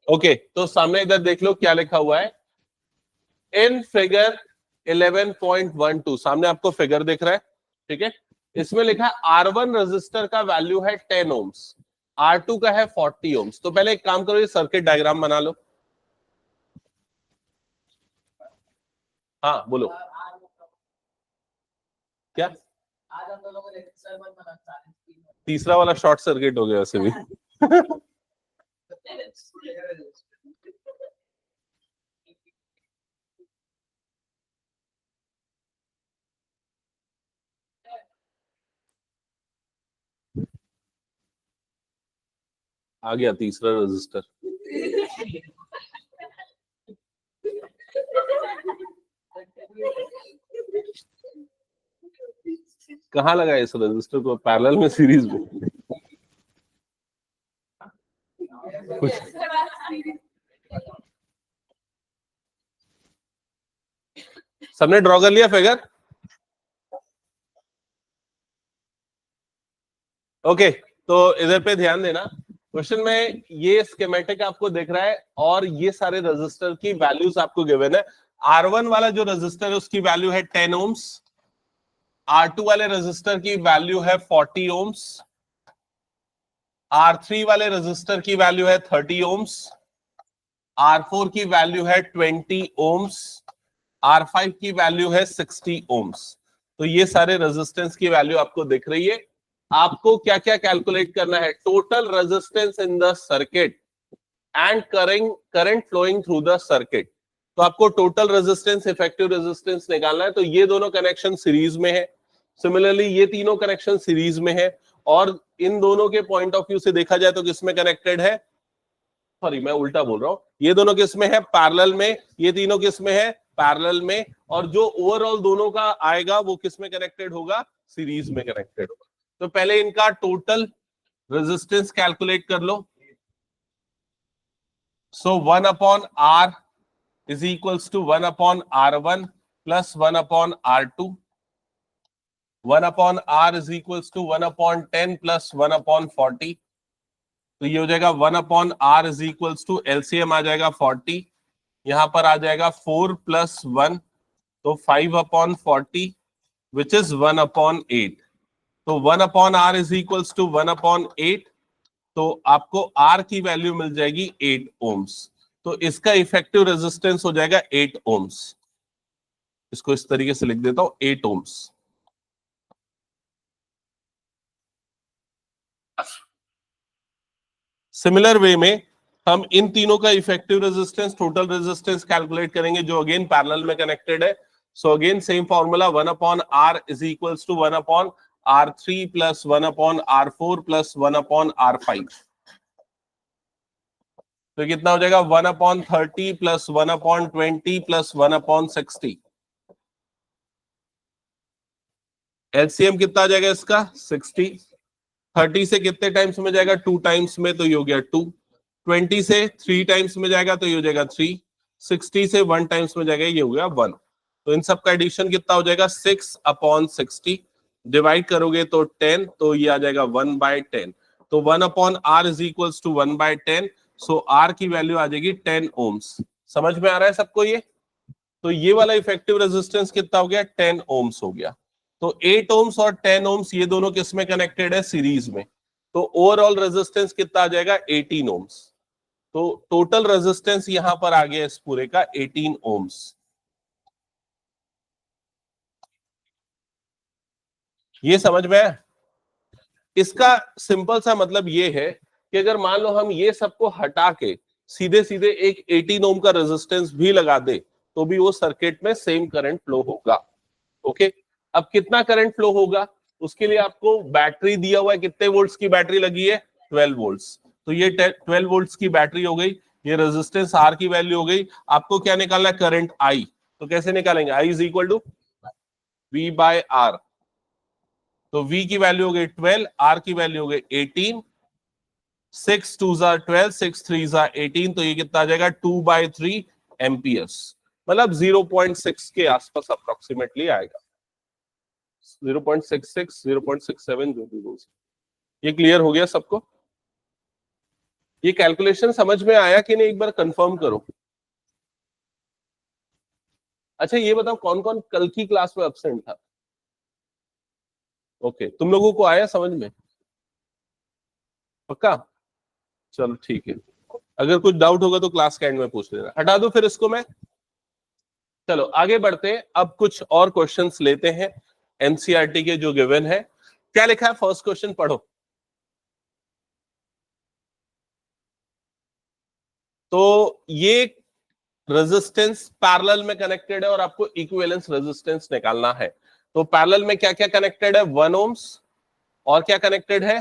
Okay तो सामने इधर देख लो क्या लिखा हुआ है इन फिगर 11.12 सामने आपको फिगर दिख रहा है, ठीक है। इसमें लिखा है R1 रजिस्टर का वैल्यू है 10 ओम्स, R2 का है 40 ओम्स। तो पहले एक काम करो, ये सर्किट डायग्राम बना लो। हाँ बोलो क्या, तीसरा वाला शॉर्ट सर्किट हो गया वैसे भी। आ गया तीसरा रजिस्टर। कहाँ लगा इस रजिस्टर को, पैरेलल में, सीरीज में? सबने ड्रॉ कर लिया फिगर? ओके तो इधर पे ध्यान देना, क्वेश्चन में ये स्कीमेटिक आपको दिख रहा है और ये सारे रजिस्टर की वैल्यूज आपको गिवन है। R1 वाला जो रजिस्टर है उसकी वैल्यू है 10 ओम्स, R2 वाले रजिस्टर की वैल्यू है 40 ओम्स, R3 वाले रजिस्टर की वैल्यू है 30 ओम्स, R4 की वैल्यू है 20 ओम्स, R5 की वैल्यू है 60 ओम्स। तो ये सारे रेजिस्टेंस की वैल्यू आपको दिख रही है। आपको क्या क्या कैलकुलेट करना है, total resistance in the circuit and current flowing through the circuit. तो आपको टोटल रेजिस्टेंस, इफेक्टिव रेजिस्टेंस निकालना है। तो ये दोनों कनेक्शन सीरीज में है, सिमिलरली ये तीनों कनेक्शन सीरीज में है, और इन दोनों के पॉइंट ऑफ व्यू से देखा जाए तो किसमें कनेक्टेड है, सॉरी मैं उल्टा बोल रहा हूं, ये दोनों किसमें है, पैरेलल में, ये तीनों किसमें है, पैरेलल में, और जो ओवरऑल दोनों का आएगा वो किसमें कनेक्टेड होगा, सीरीज में कनेक्टेड होगा। तो पहले इनका टोटल रेजिस्टेंस कैलकुलेट कर लो। सो 1 upon R is equals to 1 upon R1 plus 1 upon R2. 1 upon R is equals to 1 upon 10 plus 1 upon 40. तो ये हो जाएगा 1 upon R is equals to LCM आ जाएगा 40, यहां पर आ जाएगा 4 plus 1, तो 5 upon 40 which is 1 upon 8. तो 1 upon R is equals to 1 upon 8, तो आपको R की वैल्यू मिल जाएगी 8 ओम्स। तो इसका इफेक्टिव रेजिस्टेंस हो जाएगा 8 ओम्स। इसको इस तरीके से लिख देता हूं, 8 ओम्स। सिमिलर वे में हम इन तीनों का effective resistance, total resistance calculate करेंगे जो अगेन पैरेलल में कनेक्टेड है। So again same formula, 1 upon R is equals to 1 upon R3 plus 1 upon R4 plus 1 upon R5। तो कितना हो जाएगा, 1 upon 30 plus 1 upon 20 plus 1 upon 60। LCM कितना आ जाएगा इसका, 60। 30 से कितने टाइम्स में जाएगा, 2 टाइम्स में, तो ये हो गया 2। 20 से 3 टाइम्स में जाएगा तो ये हो जाएगा 3। 60 से 1 टाइम्स में जाएगा, ये हो गया 1। तो इन सब का एडिशन कितना हो जाएगा, 6 अपॉन 60। डिवाइड करोगे तो 10, तो ये आ जाएगा 1/10। तो 1 upon R is equals to 1/10। So R की वैल्यू आ जाएगी 10 ओम्स। समझ में आ रहा है सबको ये? तो ये वाला इफेक्टिव रेजिस्टेंस कितना हो गया, 10 ओम्स हो गया। तो 8 ओम्स और 10 ओम्स ये दोनों किसमें कनेक्टेड है, सीरीज में। तो ओवरऑल रेजिस्टेंस कितना आ जाएगा, 18 ओम्स। तो टोटल रेजिस्टेंस यहां पर आ गया इस पूरे का 18 ओम्स। ये समझ में आया? इसका सिंपल सा मतलब ये है कि अगर मान लो हम ये सबको हटा के सीधे सीधे एक 18 ओम का रेजिस्टेंस भी लगा दे तो भी वो सर्किट में सेम करंट फ्लो होगा। ओके, अब कितना करंट फ्लो होगा उसके लिए आपको बैटरी दिया हुआ है, कितने वोल्ट्स की बैटरी लगी है, 12 वोल्ट्स। तो ये 12 वोल्ट्स की बैटरी हो गई, ये रेजिस्टेंस आर की वैल्यू हो गई। आपको क्या निकालना है, करंट आई। तो कैसे निकालेंगे, I is equal to V by R. तो V की वैल्यू हो गई 12, R की वैल्यू हो गई 18। 6 2 12, 6 3 18, तो ये कितना आ जाएगा 2/3 एम्पियर्स, मतलब 0.6 के आसपास अप्रोक्सीमेटली आएगा। 0.66 0.67 जो भी बोल। ये क्लियर हो गया सबको? ये कैलकुलेशन समझ में आया कि नहीं, एक बार कंफर्म करो। अच्छा ये बताओ कौन कौन कल की क्लास में एब्सेंट था? ओके, तुम लोगों को आया समझ में? पक्का? चलो ठीक है, अगर कुछ डाउट होगा तो क्लास के एंड में पूछ लेना। हटा दो फिर इसको मैं। चलो आगे बढ़ते हैं, अब कुछ और क्वेश्चंस लेते हैं एनसीईआरटी के जो गिवन है। क्या लिखा है, फर्स्ट क्वेश्चन पढ़ो। तो ये रेजिस्टेंस पैरेलल में कनेक्टेड है और आपको इक्विवेलेंस रेजिस्टेंस निकालना है। तो पैरेलल में क्या क्या कनेक्टेड है? 1 ओम्स, और क्या कनेक्टेड है?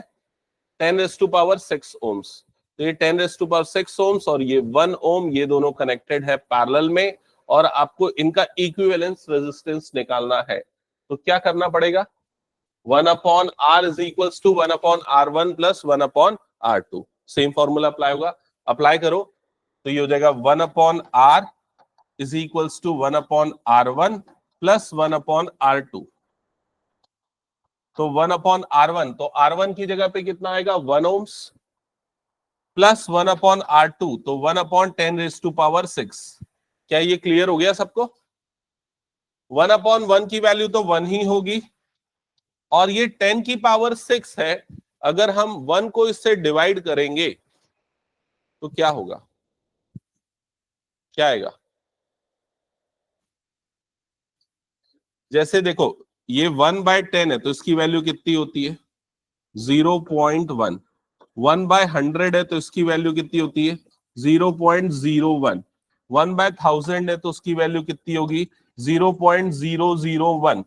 10⁻6 ओम्स। तो ये 10⁻6 ओम्स और ये 1 ओम, ये दोनों कनेक्टेड है पैरेलल में, और आपको इनका इक्विवेलेंस रेजिस्टेंस निकालना है। तो क्या करना पड़ेगा? 1/R is equals to 1/R1 plus 1/R2। Same formula apply होगा, अप्लाई करो। तो ये हो जाएगा 1/R is equals to 1/R1 plus 1/R2। तो 1/R1, तो R1 की जगह पे कितना आएगा? 1 ओम्स प्लस 1/R2, तो 1/10⁻6। क्या ये क्लियर हो गया सबको? 1/1 की वैल्यू तो 1 ही होगी, और ये 10⁻6 है। अगर हम 1 को इससे डिवाइड करेंगे तो क्या होगा? क्या आएगा? जैसे देखो, ये 1/10 है तो इसकी वैल्यू कितनी होती है? 0.1। 1/100 है तो इसकी वैल्यू कितनी होती है? 0.01। 1/1000 है तो उसकी वैल्यू कितनी होगी? 0.001।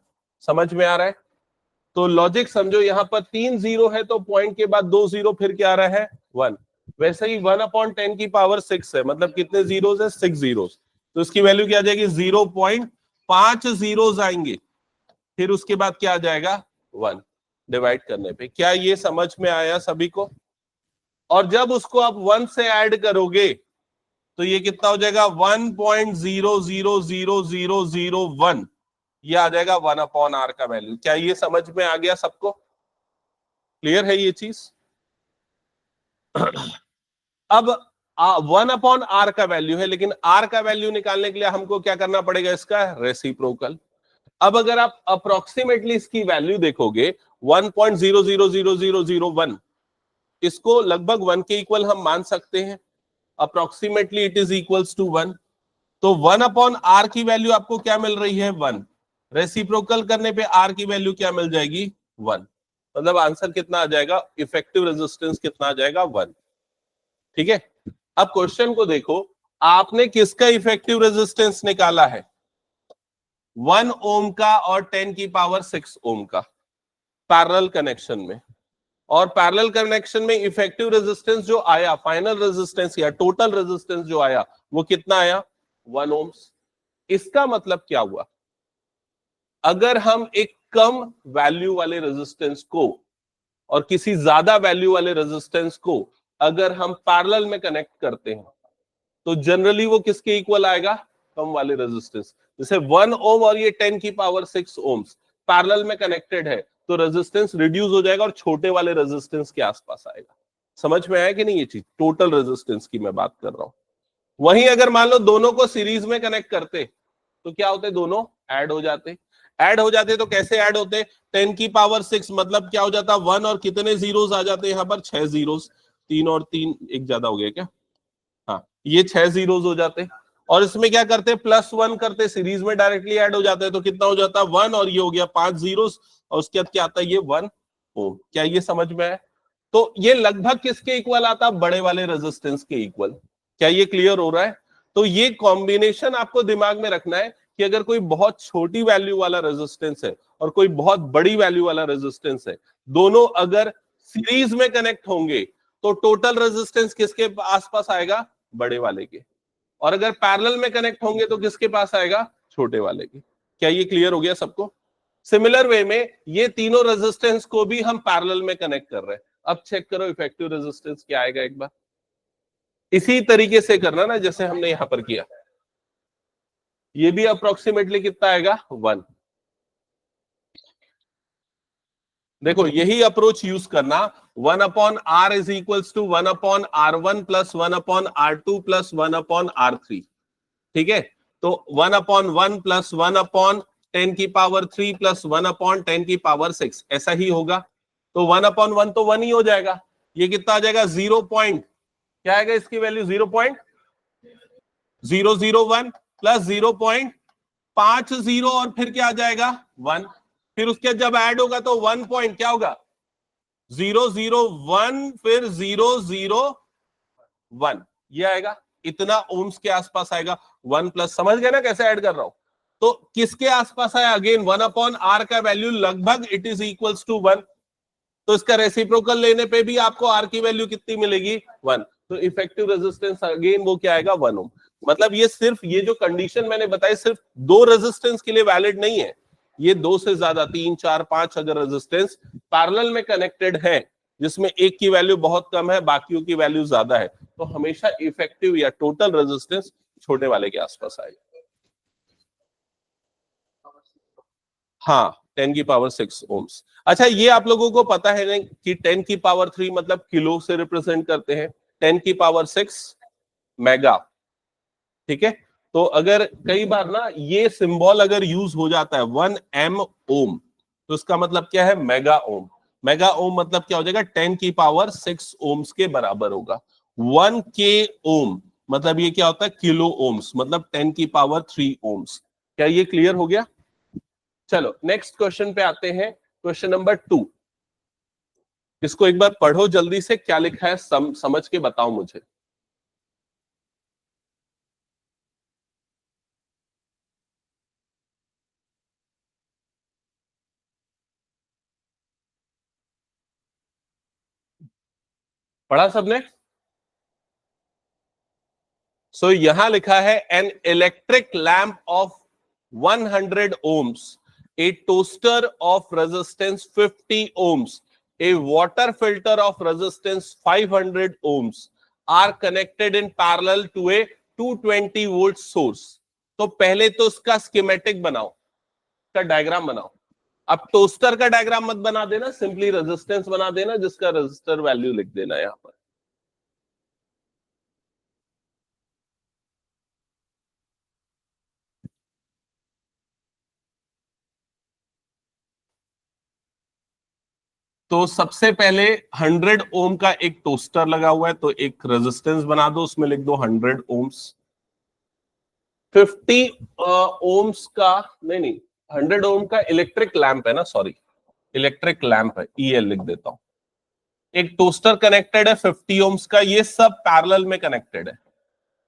समझ में आ रहा है? तो लॉजिक समझो, यहां पर 3 जीरो है तो पॉइंट के बाद 2 जीरो फिर क्या आ रहा है? 1। वैसे ही 1/10⁻6 है, मतलब कितने जीरोस है? 6 जीरोस। तो इसकी वैल्यू क्या आ जाएगी? 0.5 जीरोस आएंगे, फिर उसके बाद क्या आ जाएगा? 1 डिवाइड करने पे। क्या ये समझ में आया सभी को? और जब उसको आप 1 से ऐड करोगे तो ये कितना हो जाएगा? 1.0000001। ये आ जाएगा 1/R का वैल्यू। क्या ये समझ में आ गया सबको? क्लियर है ये चीज? अब 1/R का वैल्यू है, लेकिन R का वैल्यू निकालने के लिए हमको क्या करना पड़ेगा? इसका रेसिप्रोकल। अब अगर आप अप्रोक्सीमेटली इसकी वैल्यू देखोगे 1.0000001, इसको लगभग 1 के इक्वल हम मान सकते हैं। Approximately it is equals to 1। तो 1/R की वैल्यू आपको क्या मिल रही है? 1। रेसिप्रोकल करने पे R की वैल्यू क्या मिल जाएगी? 1। मतलब आंसर कितना आ जाएगा? इफेक्टिव रेजिस्टेंस कितना आ जाएगा? 1। ठीक है, अब क्वेश्चन को देखो, आपने किसका इफेक्टिव रेजिस्टेंस निकाला है? 1 ओम का और 10⁻6 ओम का, पैरेलल कनेक्शन में। और पैरेलल कनेक्शन में इफेक्टिव रेजिस्टेंस जो आया, फाइनल रेजिस्टेंस या टोटल रेजिस्टेंस जो आया, वो कितना आया? 1 ओम्स। इसका मतलब क्या हुआ? अगर हम एक कम वैल्यू वाले रेजिस्टेंस को और किसी ज्यादा वैल्यू वाले रेजिस्टेंस को अगर हम पैरेलल में कनेक्ट करते हैं तो जनरली वो किसके इक्वल आएगा? कम वाले रेजिस्टेंस। जैसे 1 ओम और ये 10⁻6 ओम्स पैरेलल में कनेक्टेड है, तो रेजिस्टेंस रिड्यूस हो जाएगा और छोटे वाले रेजिस्टेंस के आसपास आएगा। समझ में आया कि नहीं ये चीज? टोटल रेजिस्टेंस की मैं बात कर रहा हूं। वहीं अगर मान लो दोनों को सीरीज में कनेक्ट करते तो क्या होते? दोनों ऐड हो जाते। ऐड हो जाते तो कैसे ऐड होते? 10⁻6 मतलब क्या हो जाता? 1 और कितने जीरोस आ जाते? यहां पर 6 जीरोस। 3 और 3 एक ज्यादा हो गया क्या? हाँ, ये 6 जीरोस हो जाते। और इसमें क्या करते? +1 करते, सीरीज में डायरेक्टली ऐड हो जाते हैं। तो कितना हो जाता? 1, और ये हो गया 5 जीरोस, और उसके बाद क्या आता है? ये 1 ओम। क्या ये समझ में आया? तो ये लगभग किसके इक्वल आता? बड़े वाले रेजिस्टेंस के इक्वल। क्या ये क्लियर हो रहा है? तो ये कॉम्बिनेशन आपको दिमाग में रखना है कि अगर कोई बहुत छोटी वैल्यू वाला रेजिस्टेंस है और कोई बहुत बड़ी वैल्यू वाला रेजिस्टेंस है, दोनों अगर सीरीज में कनेक्ट होंगे तो टोटल रेजिस्टेंस किसके आसपास आएगा? बड़े वाले के। और अगर पैरेलल में कनेक्ट होंगे तो किसके पास आएगा? छोटे वाले के। क्या ये क्लियर हो गया सबको? सिमिलर वे में ये तीनों रेजिस्टेंस को भी हम पैरेलल में कनेक्ट कर रहे हैं। अब चेक करो इफेक्टिव रेजिस्टेंस क्या आएगा एक बार। इसी तरीके से करना ना जैसे हमने यहां पर किया। ये भी अप्रोक्सीमेटली कितना आएगा? 1। देखो यही अप्रोच यूज करना, 1/r is equals to 1/r1 plus 1/r2 plus 1/r3। ठीक है, तो 1/1 प्लस 1/10 की पावर 3 प्लस 1/10 की पावर 6 ऐसा ही होगा। तो 1/1 तो 1 ही हो जाएगा। ये कितना आ जाएगा? 0 पॉइंट, क्या आएगा इसकी वैल्यू? 0.001 प्लस 0.50 और फिर क्या आ जाएगा? 1। फिर उसके जब ऐड होगा तो 1 पॉइंट क्या होगा? 001 फिर 001, ये आएगा। इतना ओम्स के आसपास आएगा। 1 प्लस, समझ गए ना कैसे ऐड कर रहा हूं? तो किसके आसपास आया? अगेन 1/r का वैल्यू लगभग इट इज इक्वल्स टू 1। तो इसका रेसिप्रोकल लेने पे भी आपको आर की वैल्यू कितनी मिलेगी? 1। तो इफेक्टिव रेजिस्टेंस अगेन वो क्या आएगा? 1 ओम। मतलब ये सिर्फ ये जो कंडीशन मैंने बताई सिर्फ दो रेजिस्टेंस के लिए वैलिड नहीं है, ये दो से ज्यादा 3 4 5 अगर रेजिस्टेंस पैरेलल में कनेक्टेड है जिसमें एक की वैल्यू बहुत कम है बाकियों की वैल्यू ज्यादा है, तो हमेशा इफेक्टिव या टोटल रेजिस्टेंस छोटे वाले के आसपास आएगा। हाँ, 10 की पावर 6 ओम्स। अच्छा, ये आप लोगों को पता है नहीं कि 10 की पावर 3 मतलब किलो से रिप्रेजेंट करते हैं, 10 की पावर 6 मेगा। ठीक है, तो अगर कई बार ना ये सिंबल अगर यूज हो जाता है 1 एम ओम, तो इसका मतलब क्या है? Mega ohm. मेगा ओम मतलब क्या हो जाएगा? 10 की पावर 6 ओम्स के बराबर होगा। 1 के ओम मतलब ये क्या होता है? किलो ओम्स, मतलब 10 की पावर 3 ओम्स। क्या ये क्लियर हो गया? चलो नेक्स्ट क्वेश्चन पे आते हैं, क्वेश्चन नंबर 2। इसको एक बार पढ़ो जल्दी से, क्या लिखा है समझ के बताओ मुझे। पढ़ा सबने? सो यहां लिखा है an electric lamp of 100 ohms, a toaster of resistance 50 ohms, a water filter of resistance 500 ohms are connected in parallel to a 220 volt source। तो पहले तो उसका स्कीमेटिक बनाओ, का डायग्राम बनाओ। अब टोस्टर का डायग्राम मत बना देना, सिंपली रेजिस्टेंस बना देना जिसका रेजिस्टर वैल्यू लिख देना यहां पर। तो सबसे पहले 100 ओम का एक टोस्टर लगा हुआ है, तो एक रेजिस्टेंस बना दो, उसमें लिख दो 100 ओम्स। 50 ओम्स का, नहीं नहीं, 100 ओम का इलेक्ट्रिक लैंप है ना, सॉरी, इलेक्ट्रिक लैंप है, ईएल लिख देता हूं। एक टोस्टर कनेक्टेड है 50 ओम्स का, ये सब पैरेलल में कनेक्टेड है।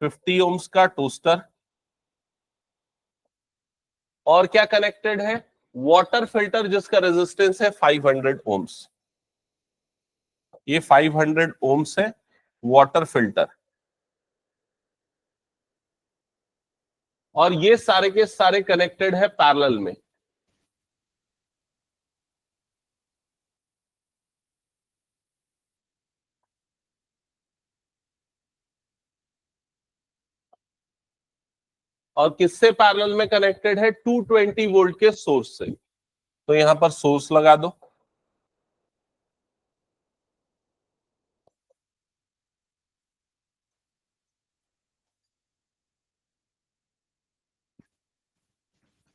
50 ओम्स का टोस्टर, और क्या कनेक्टेड है? वाटर फिल्टर जिसका रेजिस्टेंस है 500 ओम्स। ये 500 ओम्स है वाटर फिल्टर, और ये सारे के सारे कनेक्टेड है पैरेलल में। और किससे पैरेलल में कनेक्टेड है? 220 वोल्ट के सोर्स से। तो यहां पर सोर्स लगा दो।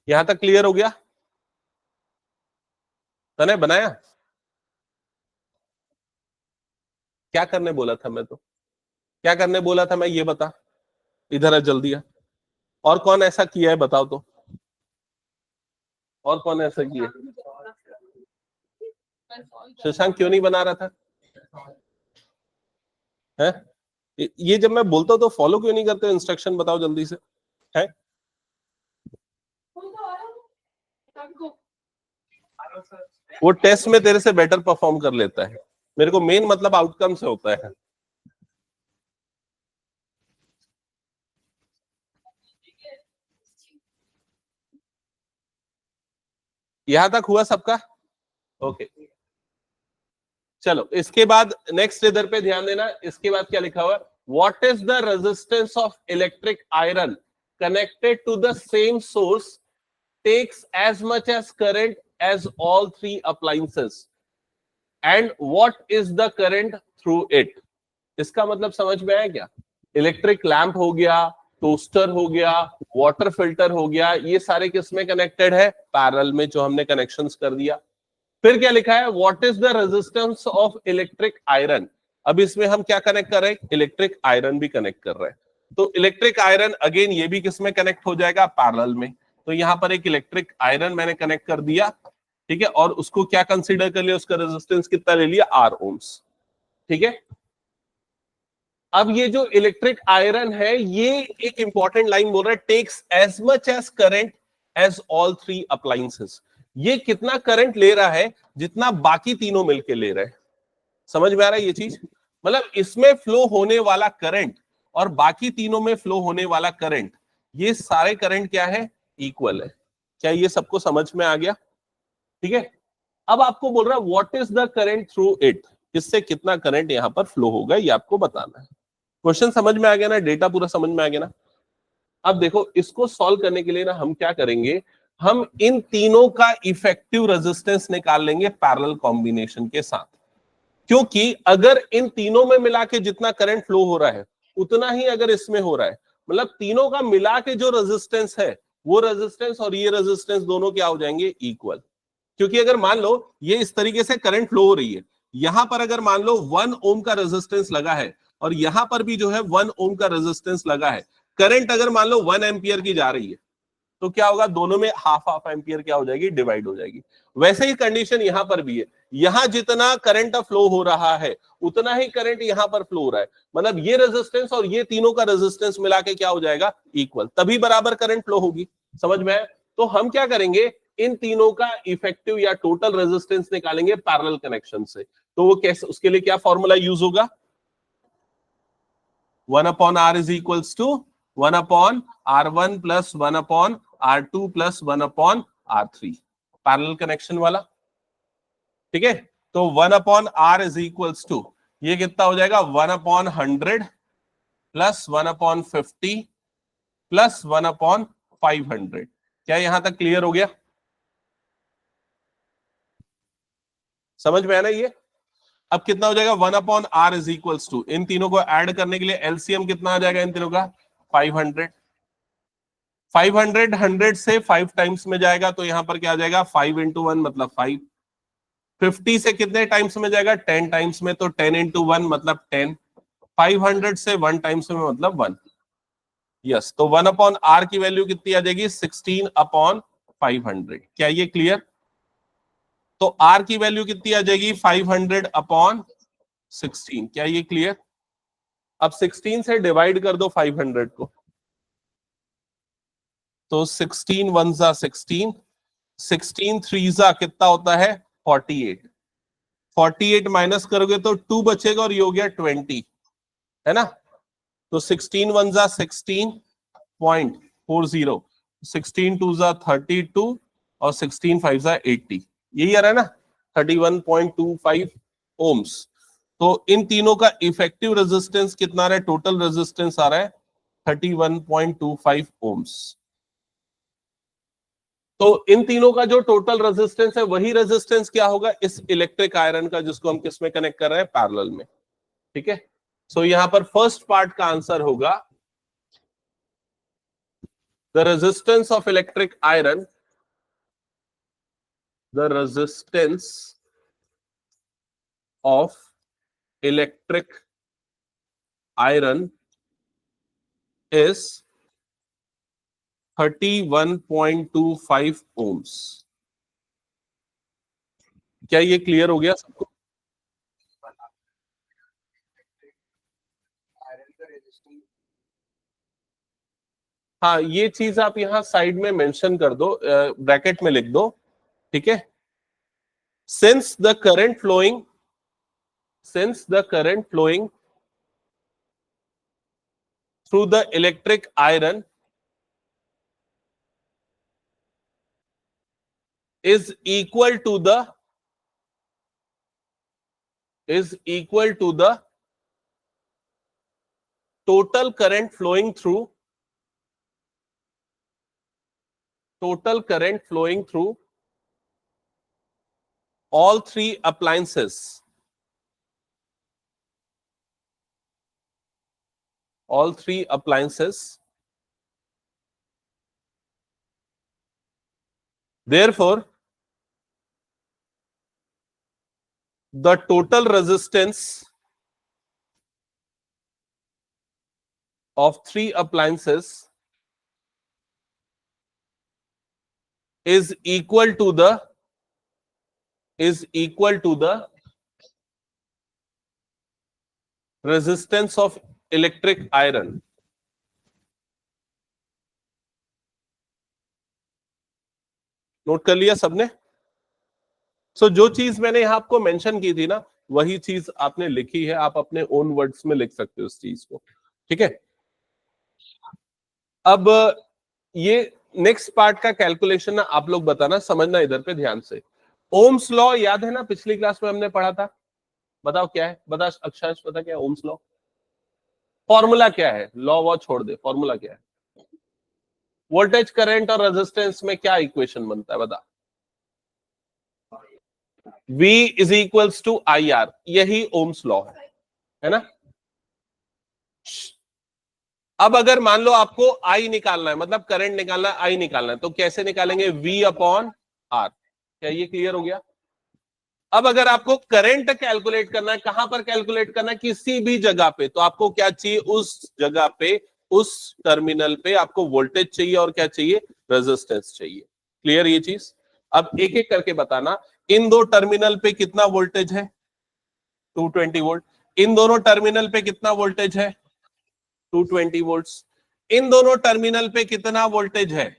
यहां तक क्लियर हो गया? तने बनाया? क्या करने बोला था मैं? तो क्या करने बोला था मैं, ये बता। इधर आ जल्दी आ। और कौन ऐसा किया है बताओ तो, और कौन ऐसा किया? शशांक क्यों नहीं बना रहा था? है? ये जब मैं बोलता हूं तो फॉलो क्यों नहीं करते? इंस्ट्रक्शन बताओ जल्दी से। है? वो टेस्ट में तेरे से बेटर परफॉर्म कर लेता है। मेरे को मेन मतलब आउटकम से होता है। यहां तक हुआ सबका? ओके, चलो इसके बाद नेक्स्ट इधर पे ध्यान देना। इसके बाद क्या लिखा हुआ है? What is the resistance of electric iron connected to the same source takes as much as current as all three appliances. And what is the current through it. इसका मतलब समझ में आया क्या? इलेक्ट्रिक लैंप हो गया, टोस्टर हो गया, वाटर फिल्टर हो गया, ये सारे किस में कनेक्टेड है? पैरेलल में, जो हमने कनेक्शंस कर दिया। फिर क्या लिखा है? What is the resistance of electric iron. अब इसमें हम क्या कनेक्ट कर रहे हैं? इलेक्ट्रिक आयरन भी कनेक्ट कर रहे हैं। तो इलेक्ट्रिक आयरन अगेन ये भी किस में कनेक्ट हो जाएगा? पैरेलल में। तो यहां पर एक इलेक्ट्रिक आयरन मैंने कनेक्ट कर दिया, ठीक है, और उसको क्या कंसीडर कर लिया? उसका रेजिस्टेंस कितना ले लिया? आर ओम्स, ठीक है। अब ये जो इलेक्ट्रिक आयरन है, ये एक इंपॉर्टेंट लाइन बोल रहा है, takes as much as current as all three appliances. ये कितना करंट ले रहा है? जितना बाकी तीनों मिलके ले रहे हैं। समझ में आ रहा है ये चीज? मतलब इसमें फ्लो होने वाला करंट और बाकी तीनों में फ्लो होने वाला करंट, ये सारे करंट क्या है? इक्वल है। क्या ये सबको समझ में आ गया? ठीक है। अब आपको बोल रहा है what is the current through it, किससे कितना करंट यहां पर फ्लो होगा, ये आपको बताना है। क्वेश्चन समझ में आ गया ना? डेटा पूरा समझ में आ गया ना? अब देखो, इसको सॉल्व करने के लिए ना हम क्या करेंगे, हम इन तीनों का इफेक्टिव रेजिस्टेंस निकाल लेंगे पैरेलल कॉम्बिनेशन के साथ। क्योंकि अगर इन तीनों में मिला के जितना करंट फ्लो हो रहा है, उतना ही अगर इसमें हो रहा है, मतलब तीनों का मिला के जो रेजिस्टेंस है, वो रेजिस्टेंस और ये रेजिस्टेंस दोनों क्या हो जाएंगे? इक्वल। क्योंकि अगर मान लो ये इस तरीके से करंट फ्लो हो रही है, यहां पर अगर मान लो 1 ओम का रेजिस्टेंस लगा है और यहां पर भी जो है 1 ओम का रेजिस्टेंस लगा है, करंट अगर मान लो 1 एम्पियर की जा रही है, तो क्या होगा? दोनों में हाफ हाफ एम्पियर क्या हो जाएगी? डिवाइड हो जाएगी। वैसे ही कंडीशन यहां पर भी है, यहां जितना करंट फ्लो हो रहा है, उतना ही करंट यहां पर फ्लो हो रहा है। मतलब ये रेजिस्टेंस और ये तीनों का रेजिस्टेंस मिला के क्या हो जाएगा? इक्वल। तभी बराबर करंट फ्लो होगी। समझ में आया? तो हम क्या करेंगे, इन तीनों का इफेक्टिव या टोटल रेजिस्टेंस निकालेंगे पैरेलल कनेक्शन से। तो वो कैसे? उसके लिए क्या फॉर्मूला यूज होगा? 1/r is equals to 1/r1 plus 1/r2 plus 1/r3, parallel connection वाला। ठीक है। तो 1/r is equals to, ये कितना हो जाएगा? 1/100 प्लस 1/50 प्लस 1/500। क्या यहां तक क्लियर हो गया? समझ में आया ना ये? अब कितना हो जाएगा? 1/r is equals to, इन तीनों को ऐड करने के लिए एलसीएम कितना आ जाएगा इन तीनों का? 500। 500 100 से 5 टाइम्स में जाएगा, तो यहां पर क्या आ जाएगा? 5 into 1 मतलब 5। 50 से कितने टाइम्स में जाएगा? 10 टाइम्स में, तो 10 into 1 मतलब 10। 500 से 1 टाइम्स में मतलब 1। यस, तो 1/r की वैल्यू कितनी आ जाएगी? 16/500। क्या ये क्लियर? तो r की वैल्यू कितनी आ जाएगी? 500/16। क्या ये क्लियर? अब 16 से डिवाइड कर दो 500 को, तो 16 1 जा 16, 16 3 जा कितना होता है? 48। 48 माइनस करोगे तो 2 बचेगा और ये हो गया 20, है ना? तो 16 1 जा 16.40, 16 2 जा 32 और 16 5 जा 80, यही आ रहा है ना? 31.25 ओम्स। तो इन तीनों का इफेक्टिव रेजिस्टेंस कितना आ रहा है? टोटल रेजिस्टेंस आ रहा है 31.25 ओम्स। तो इन तीनों का जो टोटल रेजिस्टेंस है, वही रेजिस्टेंस क्या होगा? इस इलेक्ट्रिक आयरन का, जिसको हम किस में कनेक्ट कर रहे हैं? पैरेलल में। ठीक है। सो यहां पर फर्स्ट पार्ट का आंसर होगा the resistance of electric iron, the resistance of electric iron is 31.25 ohms. क्या ये क्लियर हो गया सबको? हाँ, ये चीज आप यहां साइड में मेंशन कर दो, ब्रैकेट में लिख दो। ठीक है। since the current flowing through the electric iron is equal to the total current flowing through all three appliances therefore the total resistance of three appliances is equal to the resistance of electric iron. Note कर लिया सबने? सो जो चीज मैंने यहां आपको mention की थी ना, वही चीज आपने लिखी है, आप अपने ओन वर्ड्स में लिख सकते हो उस चीज को, ठीक है? अब ये नेक्स्ट पार्ट का कैलकुलेशन ना आप लोग बताना, समझना इधर पे ध्यान से। ओम्स लॉ याद है ना, पिछली क्लास में हमने पढ़ा था? बताओ क्या है, बता अक्षांश, पता क्या है ओम्स लॉ? फॉर्मूला क्या है? लॉ वॉ छोड़ दे, फॉर्मूला क्या है? वोल्टेज, करंट और रेजिस्टेंस में क्या इक्वेशन बनता है, बता। V is equals to I R, यही ओम्स लॉ है ना? अब अगर मान लो आपको I निकालना है, मतलब करंट निकालना है, I निकालना है, तो कैसे निकालेंगे? V upon R। क्या ये क्लियर हो गया? अब अगर आपको करंट कैलकुलेट करना है, कहां पर कैलकुलेट करना है? किसी भी जगह पे, तो आपको क्या चाहिए? उस जगह पे, उस टर्मिनल पे आपको वोल्टेज चाहिए और क्या चाहिए? रेजिस्टेंस चाहिए। क्लियर ये चीज? अब एक एक करके बताना, इन दो टर्मिनल पे कितना वोल्टेज है? 220 वोल्ट। इन दोनों टर्मिनल पे कितना वोल्टेज है? 220 वोल्ट्स। इन दोनों टर्मिनल पे कितना वोल्टेज है?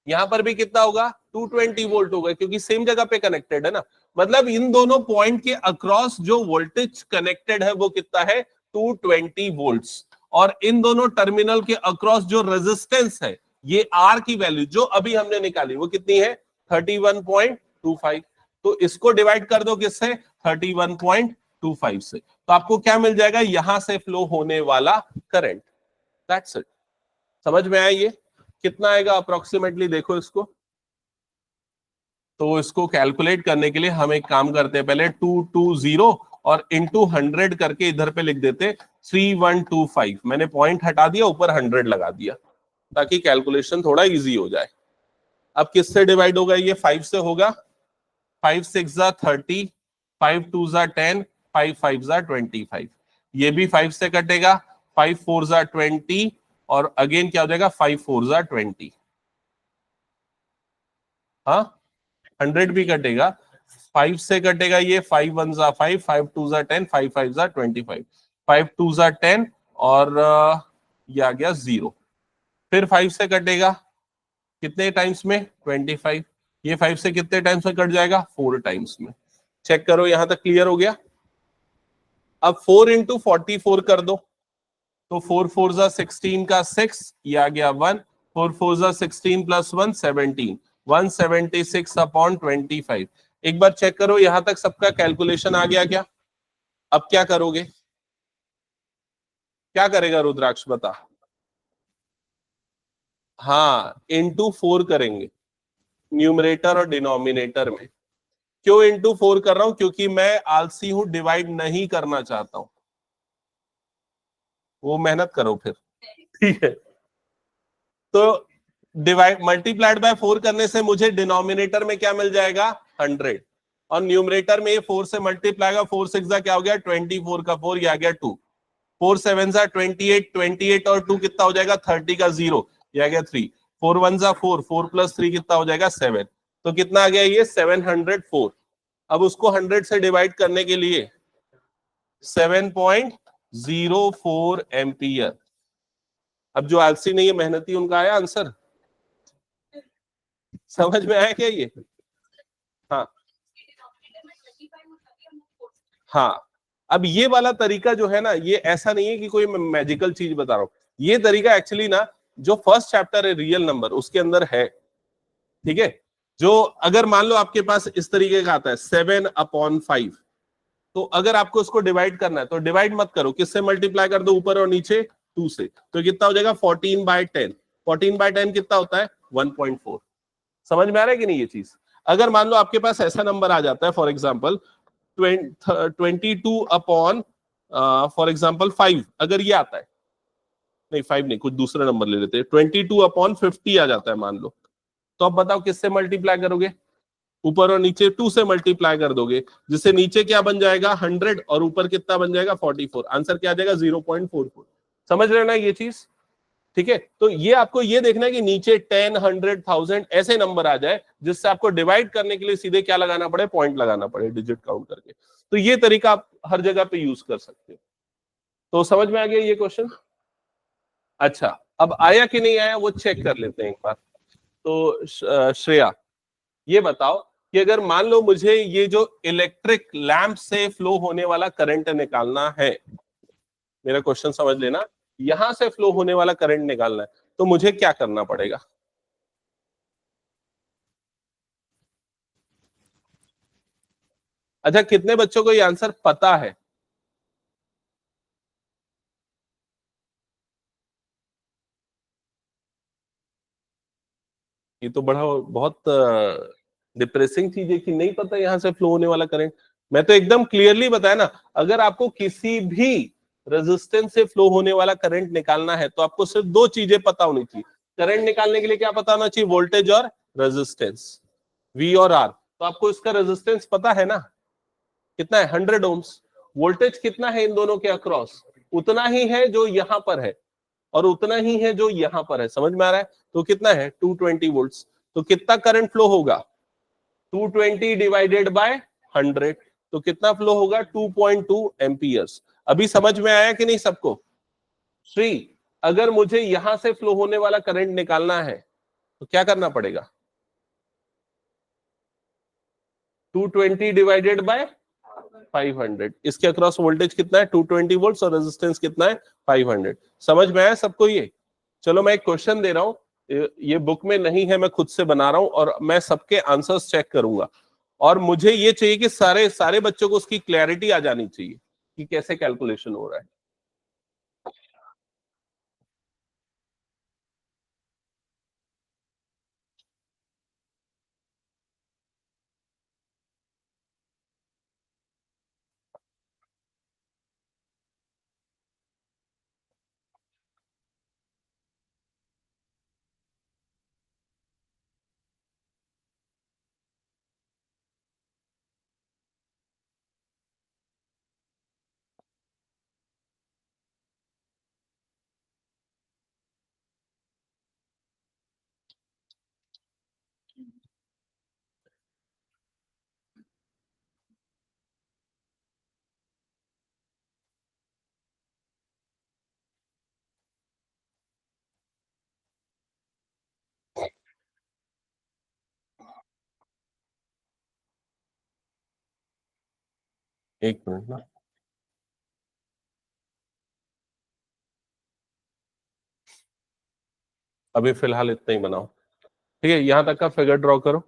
यहां पर भी कितना होगा? 220 वोल्ट होगा, क्योंकि सेम जगह पे कनेक्टेड है ना। मतलब इन दोनों पॉइंट के अक्रॉस जो वोल्टेज कनेक्टेड है वो कितना है? 220 वोल्ट्स। और इन दोनों टर्मिनल के अक्रॉस जो रेजिस्टेंस है, ये आर की वैल्यू जो अभी हमने निकाली, वो कितनी है? 31.25। तो इसको डिवाइड कर दो किससे? 31.25 से, तो आपको क्या मिल जाएगा? यहां से फ्लो होने वाला करंट। That's it. समझ में आया ये? कितना आएगा अप्रोक्सीमेटली? देखो इसको, तो इसको कैलकुलेट करने के लिए हम एक काम करते हैं, पहले 220 और इंटू 100 करके इधर पे लिख देते 3125। मैंने पॉइंट हटा दिया, ऊपर 100 लगा दिया, ताकि कैलकुलेशन थोड़ा इजी हो जाए। अब किससे डिवाइड होगा ये? 5 से होगा। 5 6 जा 30, 5 2 जा 10, 5 5 जा 25। ये भी 5 से कटेगा, 5 4 जा 20, और अगेन क्या हो जाएगा? 5 4 जा 20। हाँ, 100 भी कटेगा, 5 से कटेगा ये, 5 1 जा 5, 5 2 जा 10, 5 5 जा 25, 5 2 जा 10, और ये आ गया 0। फिर 5 से कटेगा कितने टाइम्स में? 25। ये 5 से कितने टाइम्स में कट जाएगा? 4 टाइम्स में। चेक करो, यहां तक क्लियर हो गया? अब 4 इंटू 44 कर दो, तो 4 4 जा 16 का 6, ये आ गया 1। 4 4 जा 16 प्लस 1 17, 176 अपॉन 25। एक बार चेक करो यहां तक सबका कैलकुलेशन आ गया क्या? अब क्या करोगे? क्या करेगा रुद्राक्ष, बता? हाँ, इंटू 4 करेंगे न्यूमरेटर और डिनोमिनेटर में। क्यों इंटू 4 कर रहा हूं? क्योंकि मैं आलसी हूं, डिवाइड नहीं करना चाहता हूं। वो मेहनत करो फिर, ठीक है? तो डिवाइड मल्टीप्लाइड बाय 4 करने से मुझे डिनोमिनेटर में क्या मिल जाएगा? 100, और न्यूमरेटर में ये 4 से मल्टीप्लाई का 4 6 क्या हो गया? 24 का 4, ये आ गया 2। 4 7 28, 28 और 2 कितना हो जाएगा? 30 का 0, ये आ गया 3। 4 1 4, 4 प्लस 3 कितना हो जाएगा? 7। तो कितना आ गया ये? 704। अब उसको 100 से डिवाइड करने के लिए 7.04 एम्पियर। अब जो आलसी नहीं है, मेहनती, उनका आया आंसर? समझ में आया क्या ये? हाँ हाँ। अब ये वाला तरीका जो है ना, ये ऐसा नहीं है कि कोई मैजिकल चीज बता रहा हूं। ये तरीका एक्चुअली ना, जो फर्स्ट चैप्टर है रियल नंबर, उसके अंदर है, ठीक है? जो अगर मान लो आपके पास इस तरीके का आता है 7/5, तो अगर आपको इसको डिवाइड करना है, तो डिवाइड मत करो, किससे मल्टीप्लाई कर दो? ऊपर और नीचे 2 से। तो कितना हो जाएगा? 14/10। 14/10 कितना होता है? 1.4। समझ में आ रहा है कि नहीं ये चीज? अगर मान लो आपके पास ऐसा नंबर आ जाता है for example 22 upon for example 5, अगर ये आता है, नहीं 5 नहीं, कुछ दूसरा नंबर ले लेते हैं, 22 अपॉन 50 आ जाता है मान लो, तो अब बताओ किससे मल्टीप्लाई करोगे? ऊपर और नीचे 2 से मल्टीप्लाई कर दोगे, जिससे नीचे क्या बन जाएगा 100 और ऊपर कितना बन जाएगा 44। आंसर क्या आ जाएगा 0.44। समझ रहे हो ना ये चीज? ठीक है, तो ये आपको ये देखना है कि नीचे 10, 100, 1000 ऐसे नंबर आ जाए जिससे आपको डिवाइड करने के लिए सीधे क्या लगाना पड़े, पॉइंट लगाना पड़े डिजिट काउंट करके। तो ये तरीका आप हर जगह पे यूज कर सकते हो। तो समझ में आ गया ये क्वेश्चन? अच्छा, अब आया कि नहीं आया वो चेक कर लेते हैं एक बार। तो श्रेया ये बताओ कि अगर मान लो मुझे ये जो इलेक्ट्रिक लैंप से फ्लो होने वाला करंट निकालना है, मेरा क्वेश्चन समझ लेना, यहां से फ्लो होने वाला करंट निकालना है, तो मुझे क्या करना पड़ेगा? अच्छा, कितने बच्चों को ये आंसर पता है? ये तो बड़ा बहुत डिप्रेसिंग चीज है कि नहीं पता यहां से फ्लो होने वाला करंट। मैं तो एकदम क्लियरली बताया ना, अगर आपको किसी भी रेजिस्टेंस से फ्लो होने वाला करंट निकालना है तो आपको सिर्फ दो चीजें पता होनी चाहिए। करंट निकालने के लिए क्या पता होना चाहिए? वोल्टेज और रेजिस्टेंस, वी और आर। तो आपको इसका रेजिस्टेंस पता है ना, कितना है 100 ओम्स। वोल्टेज कितना है इन दोनों के अक्रॉस? उतना ही है जो यहां पर है और उतना ही है जो यहां पर है। समझ में आ रहा है? तो कितना है 220 वोल्ट्स। तो कितना करंट फ्लो होगा? 220 डिवाइडेड बाय 100, तो कितना फ्लो होगा? 2.2 एम्पियर्स। अभी समझ में आया कि नहीं सबको? श्री, अगर मुझे यहां से फ्लो होने वाला करंट निकालना है तो क्या करना पड़ेगा? 220 डिवाइडेड बाय 500। इसके अक्रॉस वोल्टेज कितना है? 220 वोल्ट्स और रेजिस्टेंस कितना है? 500। समझ में आया सबको ये? चलो मैं एक क्वेश्चन दे रहा हूं, ये बुक में नहीं है, मैं खुद से बना रहा हूं और मैं सबके आंसर्स चेक करूंगा। और मुझे ये चाहिए कि सारे सारे बच्चों को उसकी क्लैरिटी आ जानी चाहिए कि कैसे कैलकुलेशन हो रहा है। एक मिनट ना, अभी फिलहाल इतना ही बनाओ। ठीक है, यहां तक का फिगर ड्रॉ करो।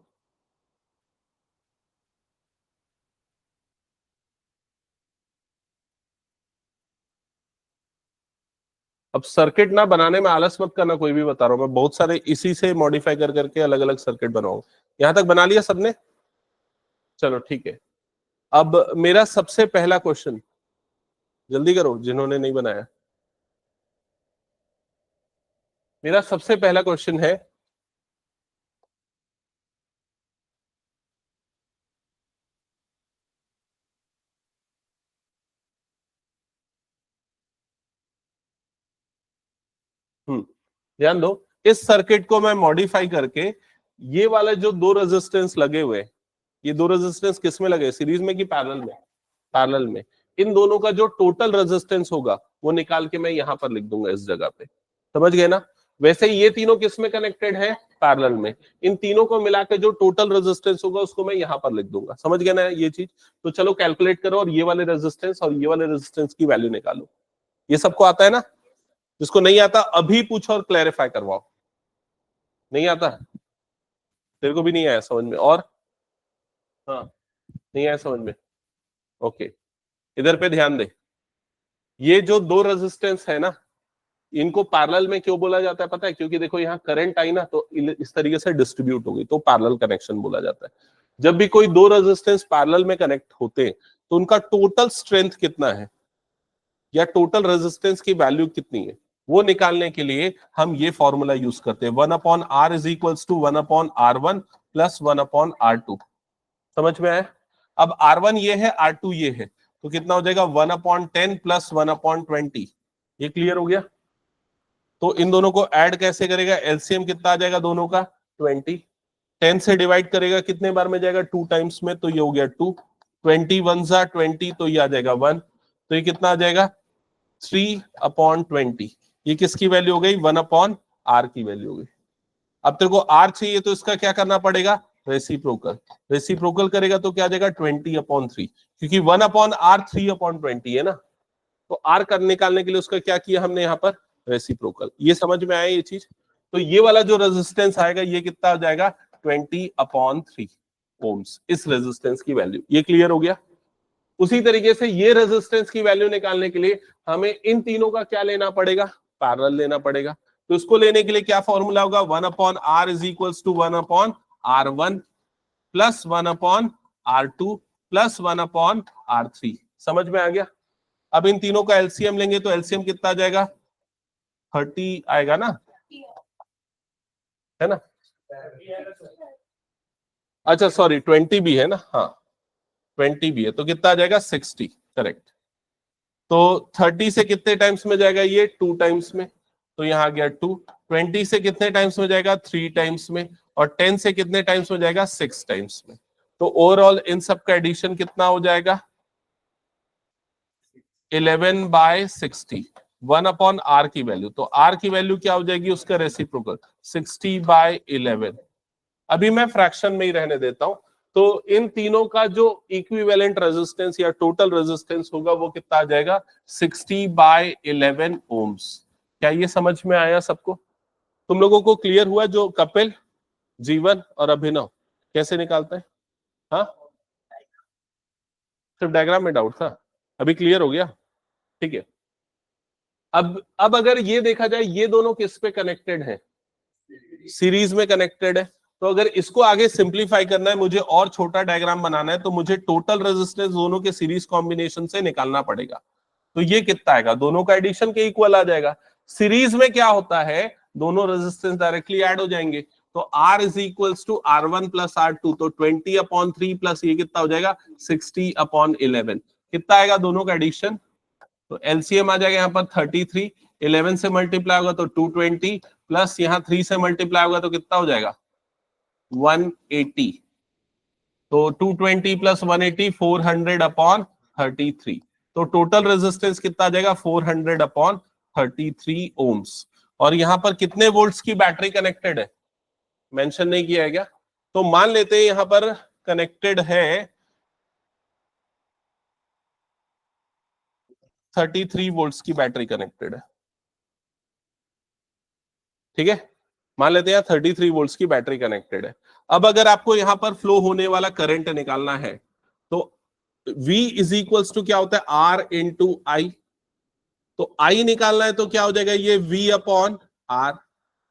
अब सर्किट ना बनाने में आलस मत करना, कोई भी बता रहा हूं मैं, बहुत सारे इसी से मॉडिफाई कर करके अलग अलग सर्किट बनाऊंगा। यहां तक बना लिया सबने? चलो ठीक है। अब मेरा सबसे पहला क्वेश्चन, जल्दी करो जिन्होंने नहीं बनाया। मेरा सबसे पहला क्वेश्चन है, ध्यान दो, इस सर्किट को मैं मॉडिफाई करके ये वाला जो दो रेजिस्टेंस लगे हुए, ये दो रेजिस्टेंस किस में लगे, सीरीज में कि पैरेलल में? पैरेलल में। इन दोनों का जो टोटल रेजिस्टेंस होगा वो निकाल के मैं यहां पर लिख दूंगा इस जगह पे। समझ गए ना? वैसे ही ये तीनों किस में कनेक्टेड है? पैरेलल में। इन तीनों को मिला के जो टोटल रेजिस्टेंस होगा उसको मैं यहां पर लिख दूंगा। समझ गए ना ये चीज? तो चलो कैलकुलेट करो और ये वाले रेजिस्टेंस और ये वाले रेजिस्टेंस की वैल्यू निकालो। ये सबको आता है ना? जिसको नहीं आता अभी पूछो और क्लैरिफाई करवाओ। नहीं आता? तेरे को भी नहीं आया समझ में? और हाँ, नहीं आया समझ में? ओके, इधर पे ध्यान दे। ये जो दो रेजिस्टेंस है ना, इनको पैरेलल में क्यों बोला जाता है पता है? क्योंकि देखो यहाँ करंट आई ना तो इस तरीके से डिस्ट्रीब्यूट हो गई, तो पैरेलल कनेक्शन बोला जाता है। जब भी कोई दो रेजिस्टेंस पैरेलल में कनेक्ट होते हैं तो उनका टोटल स्ट्रेंथ कितना है या टोटल रेजिस्टेंस की वैल्यू कितनी है, वो निकालने के लिए हम ये फॉर्मूला यूज करते हैं, 1/r is equals to 1/r1 plus 1/r2। समझ में आया? अब R1 ये है, R2 ये है, तो कितना हो जाएगा 1/10 प्लस 1/20। ये क्लियर हो गया? तो इन दोनों को ऐड कैसे करेगा? एलसीएम कितना आ जाएगा दोनों का? 20। 10 से डिवाइड करेगा कितने बार में जाएगा? 2 टाइम्स में, तो ये हो गया 2। 20 1 जा 20, तो ये आ जाएगा 1। तो ये कितना आ जाएगा? 3/20। ये किसकी वैल्यू हो गई? 1/r की वैल्यू हो गई। अब तेरे को r चाहिए तो इसका क्या करना पड़ेगा? रेसिप्रोकल। रेसिप्रोकल करेगा तो क्या आ जाएगा? 20/3, क्योंकि 1/r 3/20 है ना, तो r कर निकालने के लिए उसका क्या किया हमने यहाँ पर? रेसिप्रोकल। ये समझ में आया ये चीज? तो ये वाला जो रेजिस्टेंस आएगा ये कितना आ जाएगा? 20/3 ओम्स, इस रेजिस्टेंस की वैल्यू। ये क्लियर हो गया? उसी तरीके से ये रेजिस्टेंस की वैल्यू निकालने के लिए हमें इन तीनों का क्या लेना पड़ेगा? पैरेलल लेना पड़ेगा। तो इसको लेने के लिए क्या फॉर्मूला होगा? 1/r is equals to 1/r1 plus 1/r2 plus 1/r3। समझ में आ गया? अब इन तीनों का एलसीएम लेंगे तो एलसीएम कितना आ जाएगा? 30 आएगा ना, है ना? अच्छा सॉरी 20 भी है ना, हाँ 20 भी है, तो कितना आ जाएगा? 60। करेक्ट। तो 30 से कितने टाइम्स में जाएगा? ये 2 टाइम्स में, तो यहाँ आ गया 2। 20 से कितने टाइम्स में जाएगा? 3 टाइम्स में। और 10 से कितने टाइम्स में जाएगा? 6 टाइम्स में। तो ओवरऑल इन सब का एडिशन कितना हो जाएगा? 11/60। 1/r की वैल्यू, तो r की वैल्यू क्या हो जाएगी? उसका रेसिप्रोकल 60/11। अभी मैं फ्रैक्शन में ही रहने देता हूं। तो इन तीनों का जो इक्विवेलेंट रेजिस्टेंस या टोटल रेजिस्टेंस होगा वो कितना आ जाएगा? 60/11 ओम्स। क्या ये समझ में आया सबको? तुम लोगों को क्लियर हुआ जो कपिल, जीवन और अभिनव कैसे निकालते हैं? हाँ, सिर्फ डायग्राम में डाउट था, अभी क्लियर हो गया? ठीक है। अब अगर ये देखा जाए ये दोनों किस पे कनेक्टेड है? सीरीज में कनेक्टेड है। तो अगर इसको आगे सिंप्लीफाई करना है, मुझे और छोटा डायग्राम बनाना है, तो मुझे टोटल रेजिस्टेंस दोनों के सीरीज कॉम्बिनेशन से निकालना पड़ेगा। तो ये कितना आएगा? दोनों का एडिशन के इक्वल आ जाएगा। सीरीज में क्या होता है? दोनों रेजिस्टेंस डायरेक्टली ऐड हो जाएंगे। तो R is equals to R1 plus R2, तो 20/3 प्लस ये कितना हो जाएगा? 60/11। कितना आएगा दोनों का एडिशन? तो एलसीएम आ जाएगा यहाँ पर 33। 11 से मल्टीप्लाई होगा तो 220 प्लस यहाँ 3 से मल्टीप्लाई होगा तो कितना हो जाएगा? 180। तो 220 प्लस 180 400/33। तो टोटल रेजिस्टेंस कितना आ जाएगा? 400/33 ओम्स। और यहां पर कितने वोल्ट्स की बैटरी कनेक्टेड है? मेंशन नहीं किया है क्या? तो मान लेते हैं यहां पर कनेक्टेड है 33 वोल्ट्स की बैटरी कनेक्टेड है। ठीक है, मान लेते हैं 33 वोल्ट्स की बैटरी कनेक्टेड है। अब अगर आपको यहां पर फ्लो होने वाला करंट निकालना है तो V इज इक्वल्स टू क्या होता है? R इंटू आई। तो I निकालना है तो क्या हो जाएगा? ये V/R।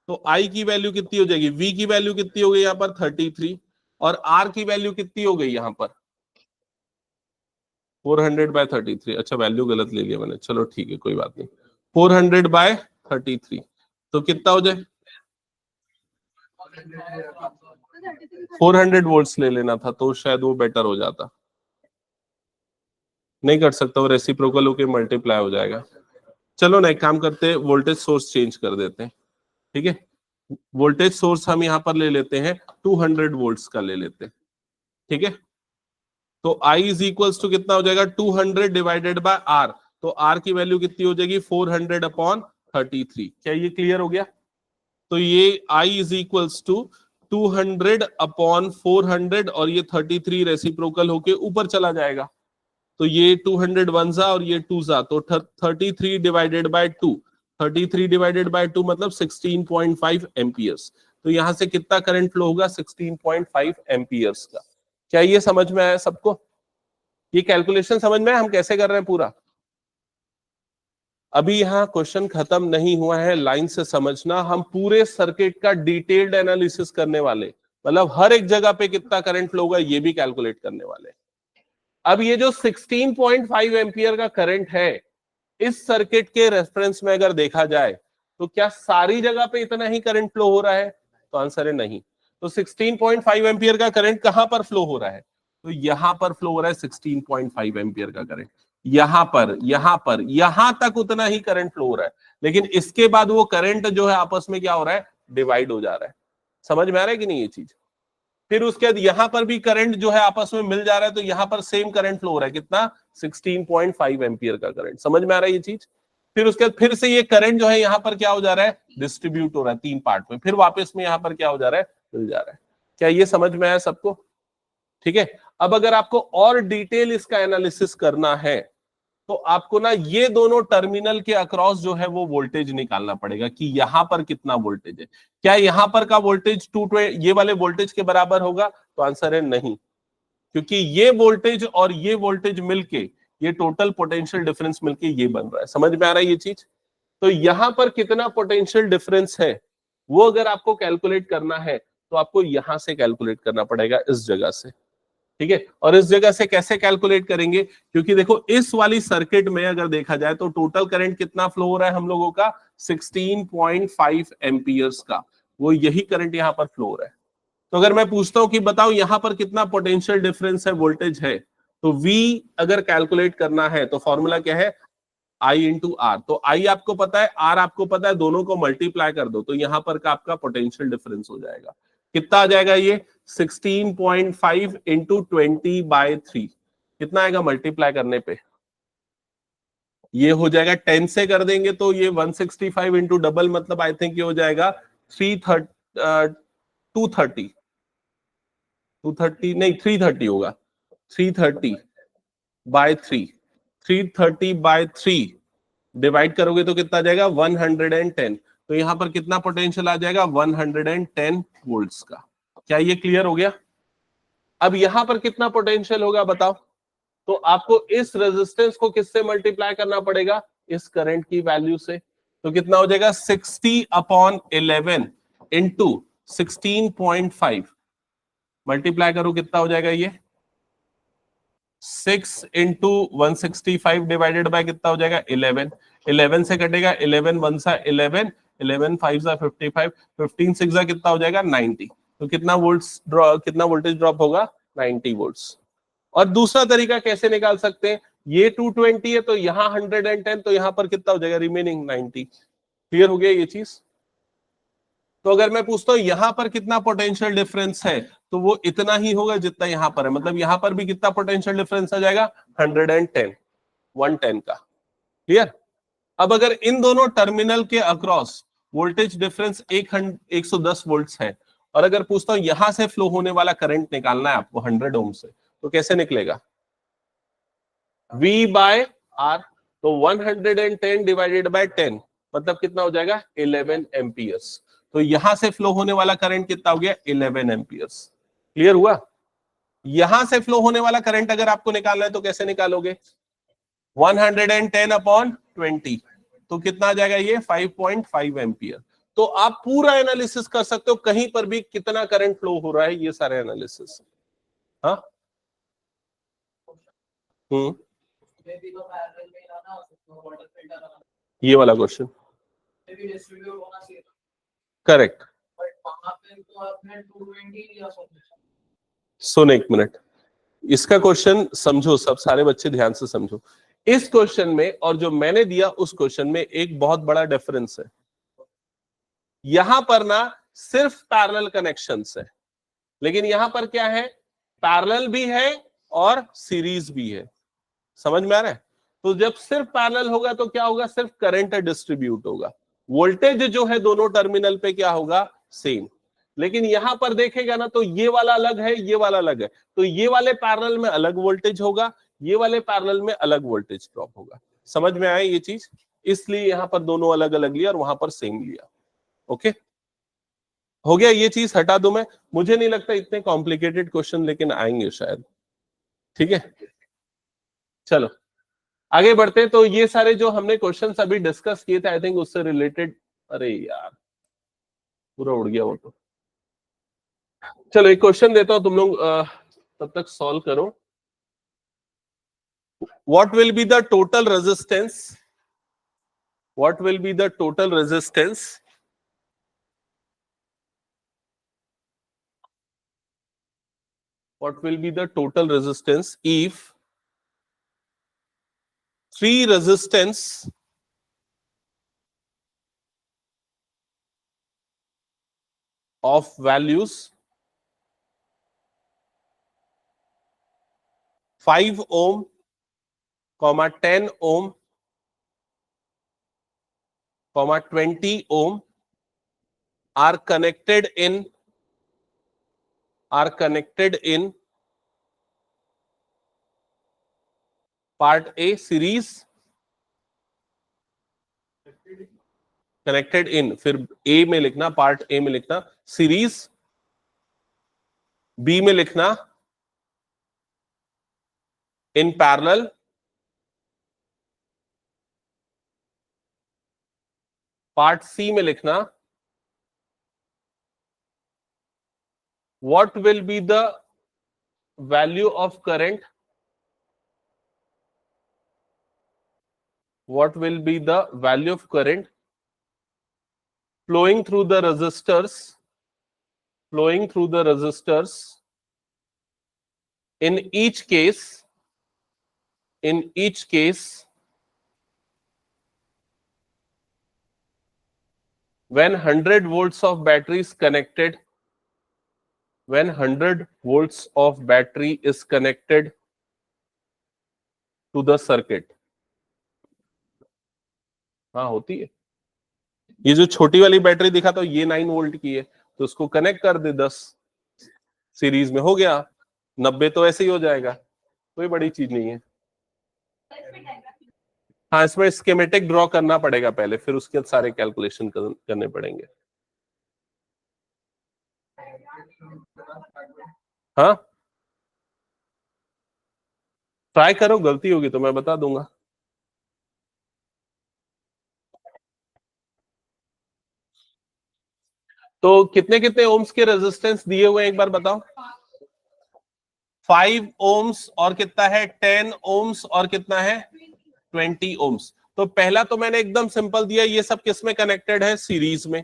तो I की वैल्यू कितनी हो जाएगी? V की वैल्यू कितनी हो गई यहाँ पर? 33। और R की वैल्यू कितनी हो गई यहाँ पर? 400/33। अच्छा वैल्यू गलत ले लिया मैंने, चलो ठीक है कोई बात नहीं। 400/33 तो कितना हो जाए? 400 वोल्ट्स ले लेना था तो शायद वो बेटर हो जाता। नहीं कर सकता, वो रेसिप्रोकल होके मल्टीप्लाई हो जाएगा। चलो ना एक काम करते हैं, वोल्टेज सोर्स चेंज कर देते हैं। ठीक है, वोल्टेज सोर्स हम यहाँ पर ले लेते हैं 200 वोल्ट्स का ले लेते हैं। ठीक है, तो I इज इक्वल्स टू कितना हो जाएगा? 200 डिवाइडेड बाय R। तो R की वैल्यू कितनी हो जाएगी? 400/33। क्या ये क्लियर हो गया? तो ये I इज इक्वल्स टू 200/400 और ये 33 रेसिप्रोकल होके ऊपर चला जाएगा। तो ये 200 वन जा और ये 2 जा, तो 33 डिवाइडेड बाय 2। 33 डिवाइडेड बाय 2 मतलब 16.5 एम्पियर्स। तो यहां से कितना करंट फ्लो होगा? 16.5 एम्पियर्स का। क्या ये समझ में आया सबको? ये कैलकुलेशन समझ में आया हम कैसे कर रहे हैं पूरा? अभी यहाँ क्वेश्चन खत्म नहीं हुआ है, लाइन से समझना। हम पूरे सर्किट का डिटेल्ड एनालिसिस करने वाले, मतलब हर एक जगह पे कितना करंट फ्लो होगा ये भी कैलकुलेट करने वाले। अब ये जो 16.5 एम्पियर का करंट है इस सर्किट के रेफरेंस में अगर देखा जाए तो क्या सारी जगह पे इतना ही करंट फ्लो हो रहा है? तो आंसर है नहीं। तो 16.5 एम्पियर का करंट कहां पर फ्लो हो रहा है? तो यहां पर फ्लो हो रहा है 16.5 एम्पियर का करंट। यहां तक उतना ही करंट फ्लो हो रहा है, लेकिन इसके बाद वो करंट जो है आपस में क्या हो रहा है? डिवाइड हो जा रहा है। समझ में आ रहा है कि नहीं ये चीज? फिर उसके बाद यहां पर भी करंट जो है आपस में मिल जा रहा है, तो यहां पर सेम करंट फ्लो हो रहा है। कितना? 16.5 एम्पियर का करंट। समझ में आ रहा है ये चीज? फिर उसके बाद फिर से ये करंट जो है यहाँ पर क्या हो जा रहा है? डिस्ट्रीब्यूट हो रहा है 3 पार्ट में, फिर वापस में यहाँ पर क्या हो जा रहा है? मिल जा रहा है। क्या ये समझ में आया सबको? ठीक है। अब अगर आपको और डिटेल इसका एनालिसिस करना है तो आपको ना ये दोनों टर्मिनल के अक्रॉस जो है वो वोल्टेज निकालना पड़ेगा कि यहां पर कितना वोल्टेज है। क्या यहां पर का वोल्टेज ये वाले वोल्टेज के बराबर होगा? तो आंसर है नहीं, क्योंकि ये वोल्टेज और ये वोल्टेज मिलके, ये टोटल पोटेंशियल डिफरेंस मिलके ये बन रहा है। समझ में आ रहा है ये चीज? तो यहां पर कितना पोटेंशियल डिफरेंस है वो अगर आपको कैलकुलेट करना है तो आपको यहां से कैलकुलेट करना पड़ेगा, इस जगह से। ठीक है। और इस जगह से कैसे कैलकुलेट करेंगे? क्योंकि देखो इस वाली सर्किट में अगर देखा जाए तो टोटल करंट कितना फ्लो हो रहा है हम लोगों का? 16.5 एम्पियर्स का, वो यही करंट यहां पर फ्लो हो रहा है। तो अगर मैं पूछता हूं कि बताओ यहां पर कितना पोटेंशियल डिफरेंस है, वोल्टेज है, तो V अगर कैलकुलेट करना है तो फॉर्मूला क्या है? I into R. तो I आपको पता है, R आपको पता है, दोनों को मल्टीप्लाई कर दो तो यहां पर का आपका पोटेंशियल डिफरेंस हो जाएगा। कितना आ जाएगा ये? 16.5 इंटू 20/3। कितना आएगा मल्टीप्लाई करने पे? ये हो जाएगा 10 से कर देंगे तो ये 165 इंटू डबल, मतलब आई थिंक ये हो जाएगा 230 नहीं 330 होगा। 330/3, 330/3 डिवाइड करोगे तो कितना आ जाएगा? 110। तो यहां पर कितना पोटेंशियल आ जाएगा? 110 वोल्ट्स का। क्या ये क्लियर हो गया? अब यहां पर कितना पोटेंशियल होगा बताओ? तो आपको इस रेजिस्टेंस को किससे मल्टीप्लाई करना पड़ेगा? इस करंट की वैल्यू से। तो कितना हो जाएगा? 60/11 इंटू 16.5 मल्टीप्लाई करो, कितना हो जाएगा ये? 6 इंटू 165 डिवाइडेड बाय कितना हो जाएगा? 11। 11 से कटेगा, 11 1 सा 11, 11 5 सा 55, 15 6 सा कितना हो जाएगा? 90। तो कितना वोल्टेज ड्रॉप होगा? 90 वोल्ट्स। और दूसरा तरीका कैसे निकाल सकते हैं? ये 220 है तो यहां 110, तो यहां पर कितना हो जाएगा? रिमेनिंग 90। क्लियर हो गया ये चीज? तो अगर मैं पूछता हूं यहां पर कितना पोटेंशियल डिफरेंस है, तो वो इतना ही होगा जितना यहां पर है। मतलब यहां पर भी कितना पोटेंशियल डिफरेंस आ जाएगा? 110, 110 का। क्लियर? अब अगर इन दोनों टर्मिनल के अक्रॉस वोल्टेज डिफरेंस 110 वोल्ट्स है, और अगर पूछता हूं यहां से फ्लो होने वाला करंट निकालना है आपको 100 ओम से, तो कैसे निकलेगा? V/R। तो 110 डिवाइडेड बाय 10 मतलब कितना हो जाएगा? 11 एम्पियर्स। तो यहां से फ्लो होने वाला करंट कितना हो गया? 11 एम्पियर्स। क्लियर हुआ? यहां से फ्लो होने वाला करंट अगर आपको निकालना है तो कैसे निकालोगे? 110/20 तो कितना आ जाएगा ये? 5.5 एम्पियर। तो आप पूरा एनालिसिस कर सकते हो, कहीं पर भी कितना करंट फ्लो हो रहा है, ये सारे एनालिसिस। हाँ ये वाला क्वेश्चन करेक्ट। सुन एक मिनट, इसका क्वेश्चन समझो, सब सारे बच्चे ध्यान से समझो। इस क्वेश्चन में और जो मैंने दिया उस क्वेश्चन में एक बहुत बड़ा डिफरेंस है। यहां पर ना सिर्फ पैरेलल कनेक्शंस है, लेकिन यहां पर क्या है? पैरेलल भी है और सीरीज भी है। समझ में आ रहा है? तो जब सिर्फ पैरेलल होगा तो क्या होगा? सिर्फ करंट डिस्ट्रीब्यूट होगा। वोल्टेज जो है दोनों टर्मिनल पे क्या होगा? सेम। लेकिन यहां पर देखेगा ना तो ये वाला अलग है, ये वाला अलग है। तो ये वाले पैरेलल में अलग वोल्टेज होगा, ये वाले पैरेलल में अलग वोल्टेज ड्रॉप होगा। समझ में आया ये चीज? इसलिए यहां पर दोनों अलग अलग लिया और वहां पर सेम लिया। ओके, हो गया ये चीज? हटा दूं मैं? मुझे नहीं लगता इतने कॉम्प्लिकेटेड क्वेश्चन लेकिन आएंगे शायद। ठीक है, चलो आगे बढ़ते हैं। तो ये सारे जो हमने क्वेश्चंस अभी डिस्कस किए थे, आई थिंक उससे रिलेटेड, अरे यार पूरा उड़ गया वो तो। चलो एक क्वेश्चन देता हूं, तुम लोग तब तक सॉल्व करो। What will be the total resistance, what will be the total resistance what will be the total resistance if three resistance of values 5 ohm, 10 ohm, 20 ohm are connected in part A series, connected in, फिर A में लिखना, part A में लिखना series, B में लिखना in parallel, part C में लिखना what will be the value of current, what will be the value of current flowing through the resistors, in each case when 100 volts of battery is connected, when 100 volts of battery is connected to the circuit। हाँ होती है। ये जो छोटी वाली battery दिखा तो ये 9 वोल्ट की है, तो उसको कनेक्ट कर दे 10 सीरीज में, हो गया 90 तो ऐसे ही हो जाएगा, कोई बड़ी चीज नहीं है। हाँ इसमें स्कीमेटिक ड्रॉ करना पड़ेगा पहले, फिर उसके सारे कैलकुलेशन करने पड़ेंगे। हाँ ट्राई करो, गलती होगी तो मैं बता दूंगा। तो कितने कितने ओम्स के रेजिस्टेंस दिए हुए हैं एक बार बताओ। 5 ओम्स और कितना है 10 ओम्स और कितना है 20 ओम्स। तो पहला तो मैंने एकदम सिंपल दिया, ये सब किस में कनेक्टेड है, सीरीज में।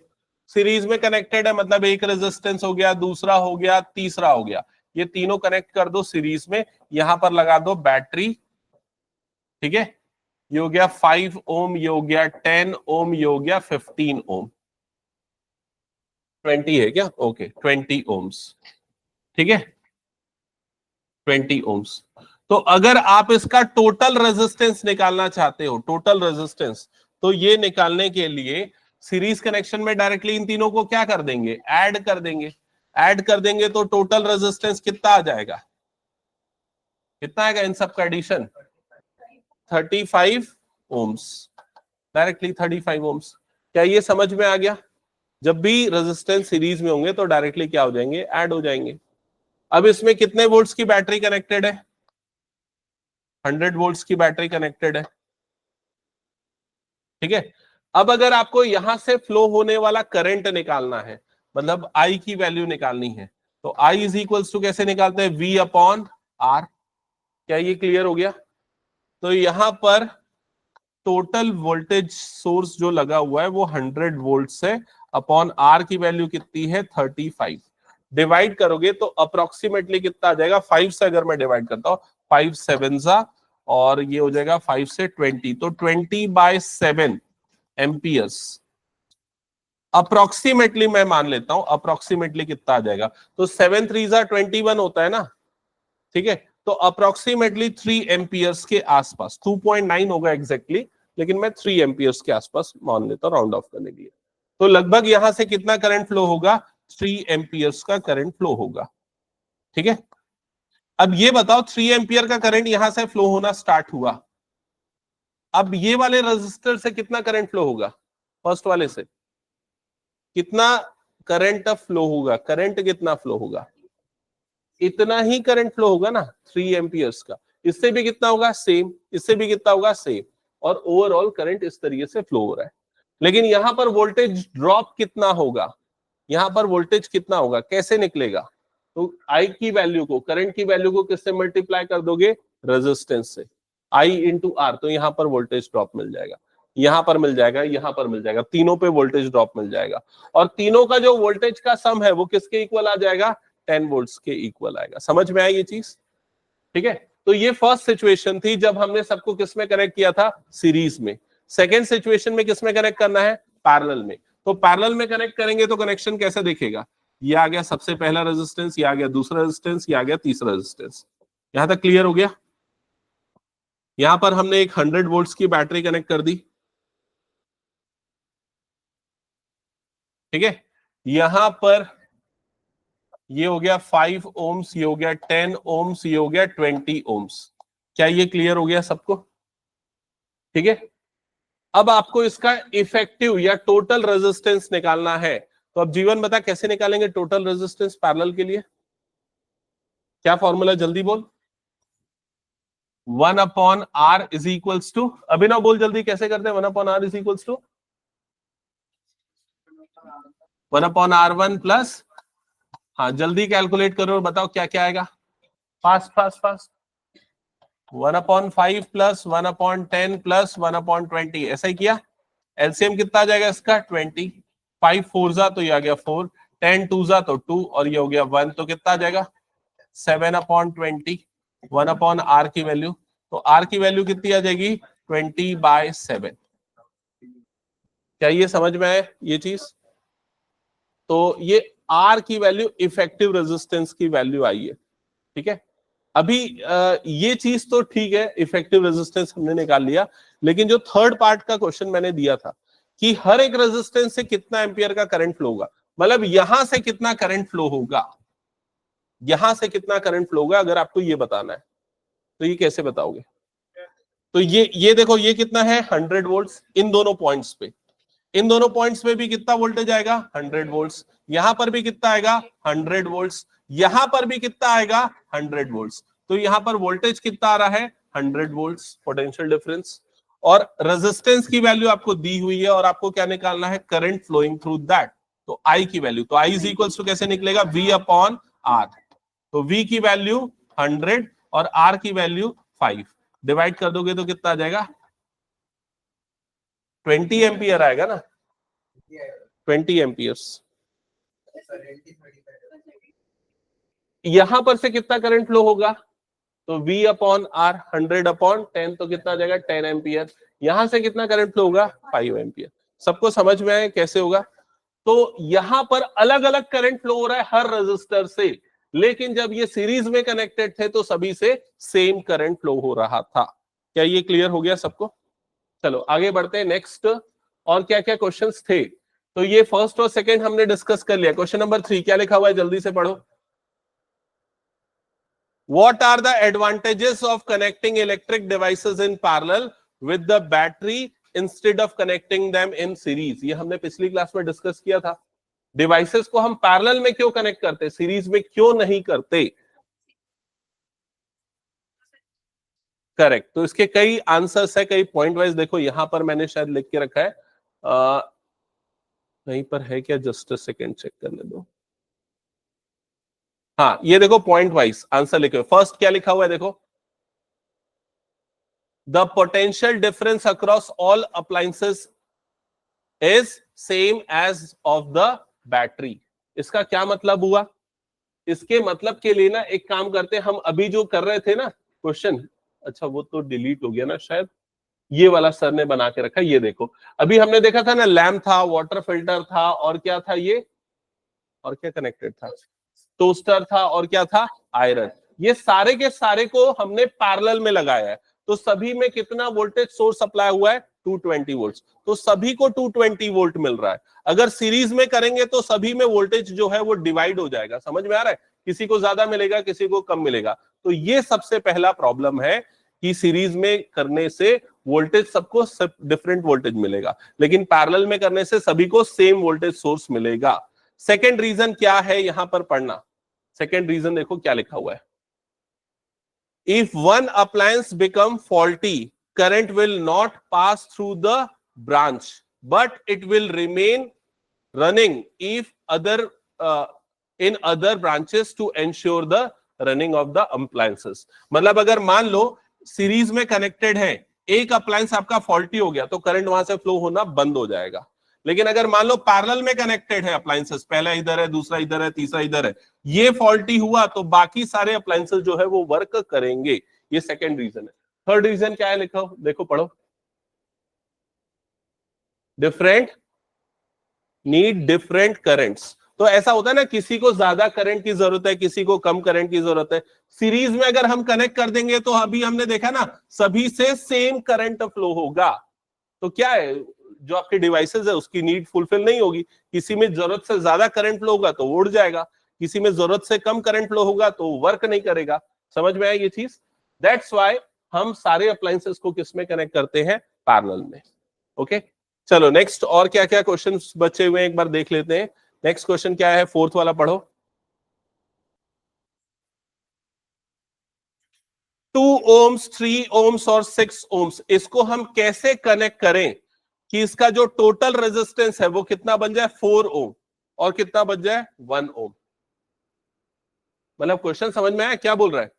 सीरीज में कनेक्टेड है मतलब एक रेजिस्टेंस हो गया, दूसरा हो गया, तीसरा हो गया, ये तीनों कनेक्ट कर दो सीरीज में, यहां पर लगा दो बैटरी, ठीक है। ये हो गया 5 ओम, ये हो गया 10 ओम, ये हो गया 15 ओम। 20 है क्या, ओके 20 ओम्स, ठीक है 20 ओम्स। तो अगर आप इसका टोटल रेजिस्टेंस निकालना चाहते हो, टोटल रेजिस्टेंस, तो ये निकालने के लिए सीरीज कनेक्शन में डायरेक्टली इन तीनों को क्या कर देंगे, ऐड कर देंगे। ऐड कर देंगे तो टोटल रेजिस्टेंस कितना आ जाएगा, कितना आएगा इन सब का एडिशन, 35 ओम्स, डायरेक्टली 35 ओम्स। क्या ये समझ में आ गया। जब भी रेजिस्टेंस सीरीज में होंगे तो डायरेक्टली क्या हो जाएंगे, ऐड हो जाएंगे। अब इसमें कितने वोल्ट्स की बैटरी कनेक्टेड है, 100 वोल्ट्स की बैटरी कनेक्टेड है, ठीक है। अब अगर आपको यहां से फ्लो होने वाला करंट निकालना है, मतलब आई की वैल्यू निकालनी है, तो आई इज इक्वल्स टू कैसे निकालते हैं, वी अपॉन आर। क्या ये क्लियर हो गया। तो यहां पर टोटल वोल्टेज सोर्स जो लगा हुआ है वो 100 वोल्ट है, अपॉन आर की वैल्यू कितनी है 35। डिवाइड करोगे तो अप्रोक्सीमेटली कितना आ जाएगा, 5 से अगर मैं डिवाइड करता हूं, 5 7 जा, और ये हो जाएगा 5 से 20, तो 20/7 एम्पियर्स अप्रोक्सीमेटली मैं मान लेता हूं। अप्रोक्सीमेटली कितना आ जाएगा, तो 7 3 जा 21 होता है ना, ठीक है। तो अप्रोक्सीमेटली 3 एम्पियर्स के आसपास, 2.9 होगा एग्जैक्टली, लेकिन मैं 3 एम्पियर्स के आसपास मान लेता हूं राउंड ऑफ करने के लिए। तो लगभग यहां से कितना करंट फ्लो होगा, 3 एम्पियर्स का करंट फ्लो होगा, ठीक है। अब ये बताओ 3 एम्पियर का करंट यहां से फ्लो होना स्टार्ट हुआ, अब ये वाले रजिस्टर से कितना करंट फ्लो होगा, फर्स्ट वाले से कितना करंट फ्लो होगा, करंट कितना फ्लो होगा, इतना ही करंट फ्लो होगा ना 3 एम्पियर्स का। इससे भी कितना होगा सेम, इससे भी कितना होगा सेम, और ओवरऑल करंट इस तरीके से फ्लो हो रहा है। लेकिन यहां पर वोल्टेज ड्रॉप कितना होगा, यहां पर वोल्टेज कितना होगा, कैसे निकलेगा? तो आई की वैल्यू को, करंट की वैल्यू को किससे मल्टीप्लाई कर दोगे? रेजिस्टेंस से, आई इंटू आर। तो यहां पर वोल्टेज ड्रॉप मिल जाएगा, यहां पर मिल जाएगा, यहां पर मिल जाएगा, तीनों पे वोल्टेज ड्रॉप मिल जाएगा। और तीनों का जो वोल्टेज का सम है वो किसके इक्वल आ जाएगा? 10 वोल्ट्स के इक्वल आएगा। समझ में आई ये चीज? ठीक है, तो ये फर्स्ट सिचुएशन थी जब हमने सबको किस में कनेक्ट किया था? सीरीज में। सेकेंड सिचुएशन में किस में कनेक्ट करना है? पैरेलल में। तो पैरेलल में कनेक्ट करेंगे तो कनेक्शन कैसे दिखेगा? ये आ गया सबसे पहला रेजिस्टेंस, ये आ गया दूसरा रेजिस्टेंस, ये आ गया तीसरा रेजिस्टेंस। यहां तक क्लियर हो गया? यहां पर हमने एक 100 वोल्ट्स की बैटरी कनेक्ट कर दी, ठीक है। यहां पर ये हो गया 5 ओम्स, ये हो गया 10 ओम्स, ये हो गया 20 ओम्स। क्या ये क्लियर हो गया सबको? ठीक है, अब आपको इसका इफेक्टिव या टोटल रेजिस्टेंस निकालना है। तो अब जीवन बता कैसे निकालेंगे टोटल रेजिस्टेंस पैरेलल के लिए? क्या फॉर्मूला, जल्दी बोल। 1/r इज इक्वल्स टू, अभिनव बोल जल्दी कैसे करते हैं? 1/r is equals to 1/r1 plus, हाँ जल्दी कैलकुलेट करो और बताओ क्या क्या आएगा। Fast fast fast. 1/5 plus 1/10 plus 1/20, ऐसा ही किया। एलसीएम कितना आ जाएगा इसका? 20। 5 4 जा तो ये आ गया 4, 10 2 जा तो 2, और ये हो गया 1, तो कितना आ जाएगा? 7/20। 1/r की वैल्यू, तो r की वैल्यू कितनी आ जाएगी? 20/7। क्या ये समझ में आए ये चीज? तो ये r की वैल्यू इफेक्टिव रेजिस्टेंस की वैल्यू आई है, ठीक है। अभी ये चीज तो ठीक है, इफेक्टिव रेजिस्टेंस हमने निकाल लिया, लेकिन जो थर्ड पार्ट का क्वेश्चन मैंने दिया था कि हर एक रेजिस्टेंस से कितना एम्पियर का करंट फ्लो होगा, मतलब यहां से कितना करंट फ्लो होगा, यहां से कितना करंट फ्लो होगा, अगर आपको ये बताना है तो ये कैसे बताओगे? तो ये देखो, ये कितना है? 100 वोल्ट्स इन दोनों पॉइंट्स पे। इन दोनों पॉइंट्स पे भी कितना वोल्टेज आएगा? 100 वोल्ट्स। यहां पर भी कितना आएगा? 100 वोल्ट्स। यहां पर भी कितना आएगा? 100 वोल्ट्स। तो यहां पर वोल्टेज कितना आ रहा है? 100 वोल्ट्स, पोटेंशियल डिफरेंस। और रेजिस्टेंस की वैल्यू आपको दी हुई है और आपको क्या निकालना है? Current flowing through that. तो आई की वैल्यू, तो आई इज इक्वल्स टू कैसे निकलेगा? V/R। तो V की वैल्यू 100 और R की वैल्यू 5, डिवाइड कर दोगे तो कितना आ जाएगा? 20 एम्पियर आएगा ना, 20 एम्पियर्स। यहां पर से कितना करंट फ्लो होगा? तो V/R 100/10, तो कितना आ जाएगा? 10 एम्पियर। यहां से कितना करंट फ्लो होगा? 5 एम्पियर। सबको समझ में आए कैसे होगा? तो यहां पर अलग अलग करंट फ्लो हो रहा है हर रजिस्टर से, लेकिन जब ये सीरीज में कनेक्टेड थे तो सभी से सेम करंट फ्लो हो रहा था। क्या ये क्लियर हो गया सबको? चलो आगे बढ़ते हैं नेक्स्ट। और क्या क्या क्वेश्चंस थे? तो ये फर्स्ट और सेकंड हमने डिस्कस कर लिया। क्वेश्चन नंबर 3 क्या लिखा हुआ है, जल्दी से पढ़ो। What are the advantages of connecting electric devices in parallel with the battery instead of connecting them in series? ये हमने पिछली क्लास में डिस्कस किया था। डिवाइसेस को हम पैरेलल में क्यों कनेक्ट करते, सीरीज में क्यों नहीं करते? करेक्ट। तो इसके कई आंसर्स है, कई पॉइंट वाइज। देखो यहां पर मैंने शायद लिख के रखा है, कहीं पर है क्या? जस्ट अ सेकंड, चेक करने दो। हाँ ये देखो पॉइंट वाइज आंसर लिखे हुए। फर्स्ट क्या लिखा हुआ है देखो, the potential difference across all appliances is same as of the battery. इसका क्या मतलब हुआ? इसके मतलब के लिए ना एक काम करते हैं, हम अभी जो कर रहे थे ना क्वेश्चन, अच्छा वो तो डिलीट हो गया ना शायद, ये वाला सर ने बना के रखा। ये देखो अभी हमने देखा था ना, लैम्प था, वाटर फिल्टर था, और क्या था ये, और क्या कनेक्टेड था? टोस्टर था, और क्या था? आयरन। ये सारे के सारे को हमने पैरेलल में लगाया है, तो सभी में कितना वोल्टेज सोर्स सप्लाई हुआ है? 220 वोल्ट। तो सभी को 220 वोल्ट मिल रहा है। अगर सीरीज में करेंगे तो सभी में वोल्टेज जो है वो डिवाइड हो जाएगा। समझ में आ रहा है? किसी को ज्यादा मिलेगा, किसी को कम मिलेगा। तो ये सबसे पहला प्रॉब्लम है कि सीरीज में करने से वोल्टेज सबको डिफरेंट वोल्टेज मिलेगा, लेकिन पैरेलल में करने से सभी को सेम वोल्टेज सोर्स मिलेगा। सेकेंड रीजन क्या है यहां पर पढ़ना। सेकेंड रीजन देखो क्या लिखा हुआ है, If one appliance become faulty, current will not pass through the branch, but it will remain running if other in other branches to ensure the running of the appliances. मतलब अगर मान लो series में connected है, एक appliance आपका faulty हो गया तो करंट वहां से फ्लो होना बंद हो जाएगा। लेकिन अगर मान लो पैरेलल में कनेक्टेड है अप्लायंसेस, पहला इधर है, दूसरा इधर है, तीसरा इधर है, ये फॉल्टी हुआ तो बाकी सारे अप्लायंसेस जो है वो वर्क करेंगे। ये सेकंड रीजन है। थर्ड रीजन क्या है, लिखो, देखो पढ़ो। Different need different currents. तो ऐसा होता है ना, किसी को ज्यादा करंट की जरूरत है, किसी को कम करंट की जरूरत है। सीरीज में अगर हम कनेक्ट कर देंगे तो अभी हमने देखा ना, सभी से सेम करंट फ्लो होगा। तो क्या है, जो आपके डिवाइसेस है उसकी नीड फुलफिल नहीं होगी। किसी में जरूरत से ज्यादा करंट फ्लो होगा तो उड़ जाएगा, किसी में जरूरत से कम करंट फ्लो होगा तो वर्क नहीं करेगा। समझ में आया ये चीज? दैट्स व्हाई हम सारे अप्लायंसेस को किस में कनेक्ट करते हैं? पैरेलल में। ओके, चलो नेक्स्ट और क्या क्या क्वेश्चंस बचे हुए हैं एक बार देख लेते हैं। नेक्स्ट क्वेश्चन क्या है, फोर्थ वाला पढ़ो। 2 ohms, 3 ohms और 6 ohms, इसको हम कैसे कनेक्ट करें कि इसका जो टोटल रेजिस्टेंस है वो कितना बन जाए? 4 ohm, और कितना बन जाए? 1 ohm। मतलब क्वेश्चन समझ में आया क्या बोल रहा है?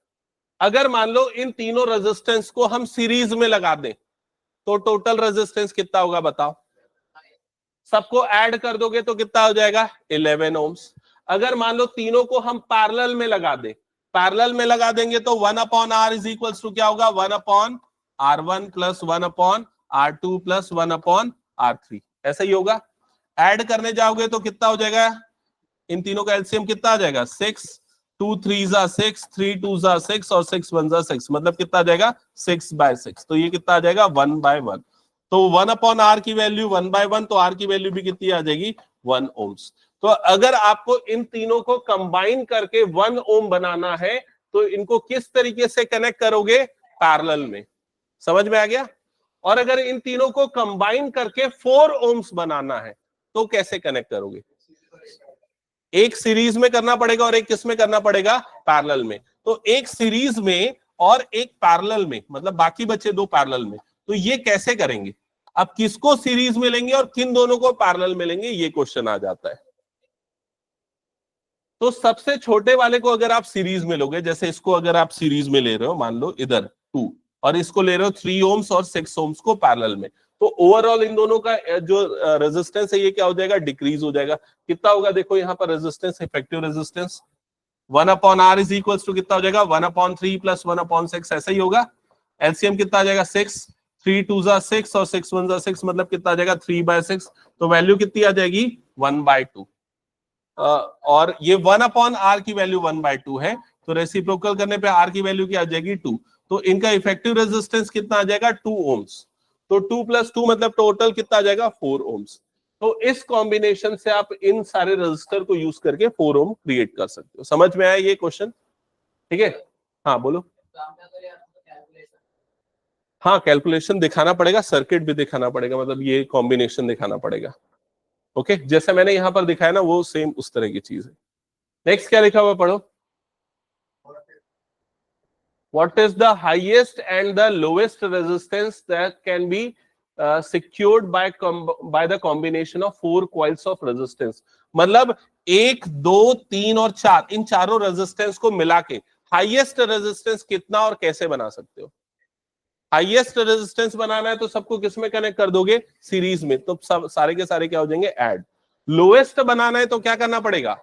अगर मान लो इन तीनों रेजिस्टेंस को हम सीरीज में लगा दें तो टोटल रेजिस्टेंस कितना होगा बताओ? सबको ऐड कर दोगे तो कितना हो जाएगा? 11 ohms। अगर मान लो तीनों को हम पैरेलल में लगा दें, पैरेलल में लगा देंगे तो 1/r इज इक्वल्स टू क्या होगा? 1/r1 plus 1/r2 plus 1/r3, ऐसा ही होगा। ऐड करने जाओगे तो कितना हो जाएगा? इन तीनों का एलसीएम कितना आ जाएगा? 6, 2 3 जा 6, 3 2 जा 6 और 6 1 जा 6, मतलब कितना आ जाएगा? 6/6। तो ये कितना आ जाएगा? 1/1। तो 1/r की वैल्यू 1/1, तो r की वैल्यू भी कितनी आ जाएगी? 1 ohms। तो अगर आपको इन तीनों को कंबाइन करके 1 ohm बनाना है तो इनको किस तरीके से कनेक्ट करोगे? पैरेलल में। समझ में आ गया? और अगर इन तीनों को कंबाइन करके 4 ohms बनाना है तो कैसे कनेक्ट करोगे? एक सीरीज में करना पड़ेगा और एक किस में करना पड़ेगा? पैरेलल में। तो एक सीरीज में और एक पैरेलल में, मतलब बाकी बचे दो पैरेलल में, तो ये कैसे करेंगे? अब किसको सीरीज में लेंगे और किन दोनों को पैरेलल में लेंगे, ये क्वेश्चन आ जाता है। तो सबसे छोटे वाले को अगर आप सीरीज में लोगे, जैसे इसको अगर आप सीरीज में ले रहे हो, मान लो इधर 2, और इसको ले रहे हो 3 ohms और 6 ohms को पैरेलल में, तो ओवरऑल इन दोनों का जो रेजिस्टेंस है ये क्या हो जाएगा? डिक्रीज हो जाएगा। कितना होगा? देखो यहाँ पर resistance, effective resistance 1/r is equal to कितना हो जाएगा? 1/3 प्लस 1/6, ऐसा ही होगा। एलसीएम कितना आ जाएगा? 6, 3 2 जा 6 और 6 1 जा 6, मतलब कितना आ जाएगा? 3/6। तो वैल्यू कितनी आ जाएगी? 1/2। और ये 1/r की वैल्यू 1/2 है, तो रेसिप्रोकल करने पे r की वैल्यू क्या आ जाएगी? 2। तो इनका इफेक्टिव रेजिस्टेंस कितना आ जाएगा? 2 ohms। तो 2 + 2 मतलब टोटल कितना आ जाएगा? 4 ohms। तो इस कॉम्बिनेशन से आप इन सारे रजिस्टर को यूज करके 4 ohm क्रिएट कर सकते हो। समझ में आया ये क्वेश्चन? ठीक है, हाँ बोलो। हाँ, कैलकुलेशन दिखाना पड़ेगा, सर्किट भी दिखाना पड़ेगा, मतलब ये कॉम्बिनेशन दिखाना पड़ेगा। ओके, जैसे मैंने यहां पर दिखाया ना, वो सेम उस तरह की चीज है। नेक्स्ट क्या लिखा हुआ पढ़ो। What is the highest and the lowest resistance that can be secured by the combination of 4 coils of resistance? मतलब 1 2 3 और 4, इन चारों रेजिस्टेंस को मिला के हाईएस्ट रेजिस्टेंस कितना और कैसे बना सकते हो? हाईएस्ट रेजिस्टेंस बनाना है तो सबको किस में कनेक्ट कर दोगे? सीरीज में, तो सब सारे के सारे क्या हो जाएंगे? ऐड। लोएस्ट बनाना है तो क्या करना पड़ेगा?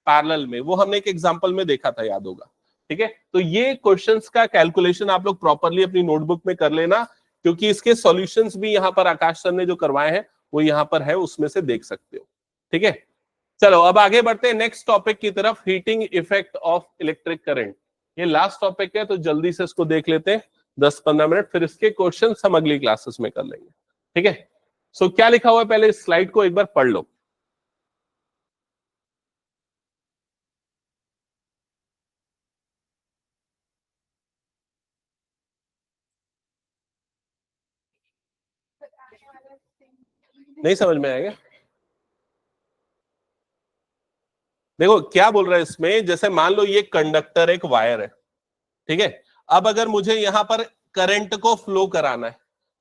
पैरेलल में। वो हमने एक एग्जांपल में देखा था, याद होगा। ठीक है, तो ये क्वेश्चंस का कैलकुलेशन आप लोग प्रॉपरली अपनी नोटबुक में कर लेना, क्योंकि इसके सॉल्यूशंस भी यहाँ पर आकाश सर ने जो करवाए हैं वो यहाँ पर है, उसमें से देख सकते हो। ठीक है, चलो अब आगे बढ़ते हैं नेक्स्ट टॉपिक की तरफ, heating effect of electric current. ये लास्ट टॉपिक है तो जल्दी से इसको देख लेते हैं, 10-15 मिनट, फिर इसके क्वेश्चन हम अगली क्लासेस में कर लेंगे। ठीक है, सो क्या लिखा हुआ है पहले इस स्लाइड को एक बार पढ़ लो। नहीं समझ में आएगा? देखो क्या बोल रहा है इसमें, जैसे मान लो ये कंडक्टर एक वायर है, ठीक है, अब अगर मुझे यहां पर करंट को फ्लो कराना है,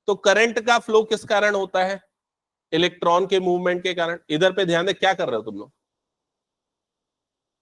तो करंट का फ्लो किस कारण होता है? इलेक्ट्रॉन के मूवमेंट के कारण। इधर पे ध्यान दे, क्या कर रहे हो तुम लोग?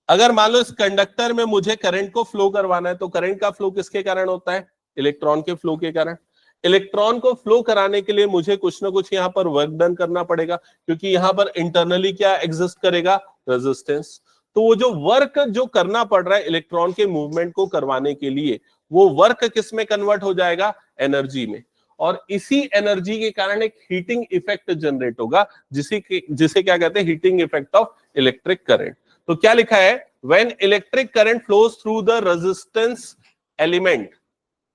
अगर मान लो इस कंडक्टर में मुझे करंट को फ्लो करवाना है, तो करंट का फ्लो किसके कारण होता है? इलेक्ट्रॉन के फ्लो के कारण। इलेक्ट्रॉन को फ्लो कराने के लिए मुझे कुछ ना कुछ यहां पर वर्क डन करना पड़ेगा, क्योंकि यहां पर इंटरनली क्या एग्जिस्ट करेगा? रेजिस्टेंस। तो वो जो वर्क जो करना पड़ रहा है इलेक्ट्रॉन के मूवमेंट को करवाने के लिए, वो वर्क किस में कन्वर्ट हो जाएगा? एनर्जी में। और इसी एनर्जी के कारण एक हीटिंग इफेक्ट जनरेट होगा, जिसे क्या कहते हैं? Heating effect of electric current. तो क्या लिखा है? When electric current flows through the resistance element,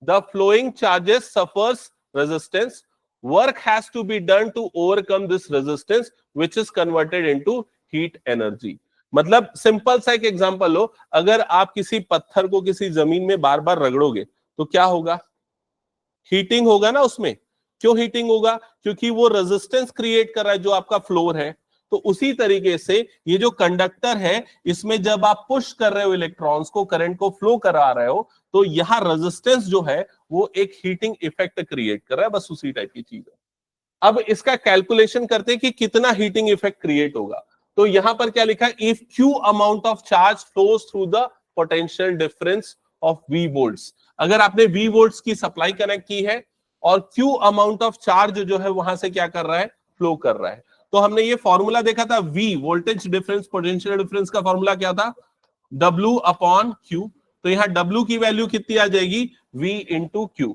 the flowing charges suffers resistance. Work has to be done to overcome this resistance, which is converted into heat energy. मतलब simple सा एक example लो, अगर आप किसी पत्थर को किसी जमीन में बार बार रगड़ोगे तो क्या होगा? हीटिंग होगा ना उसमें। क्यों हीटिंग होगा? क्योंकि वो रेजिस्टेंस क्रिएट कर रहा है जो आपका फ्लोर है। तो उसी तरीके से ये जो कंडक्टर है, इसमें जब आप पुश कर रहे हो इलेक्ट्रॉन्स को, करंट को फ्लो करा रहे हो, तो यहां रेजिस्टेंस जो है वो एक हीटिंग इफेक्ट क्रिएट कर रहा है। बस उसी टाइप की चीज है। अब इसका कैलकुलेशन करते हैं कि कितना हीटिंग इफेक्ट क्रिएट होगा। तो यहां पर क्या लिखा है? If Q amount of charge flows through the potential difference of V volts. अगर आपने वी वोल्ट्स की सप्लाई कनेक्ट की है और क्यू अमाउंट ऑफ चार्ज जो है वहां से क्या कर रहा है? फ्लो कर रहा है। तो हमने ये फॉर्मूला देखा था, V voltage difference, potential difference का फॉर्मूला क्या था? W upon Q। तो यहां W की वैल्यू कितनी आ जाएगी? V into Q.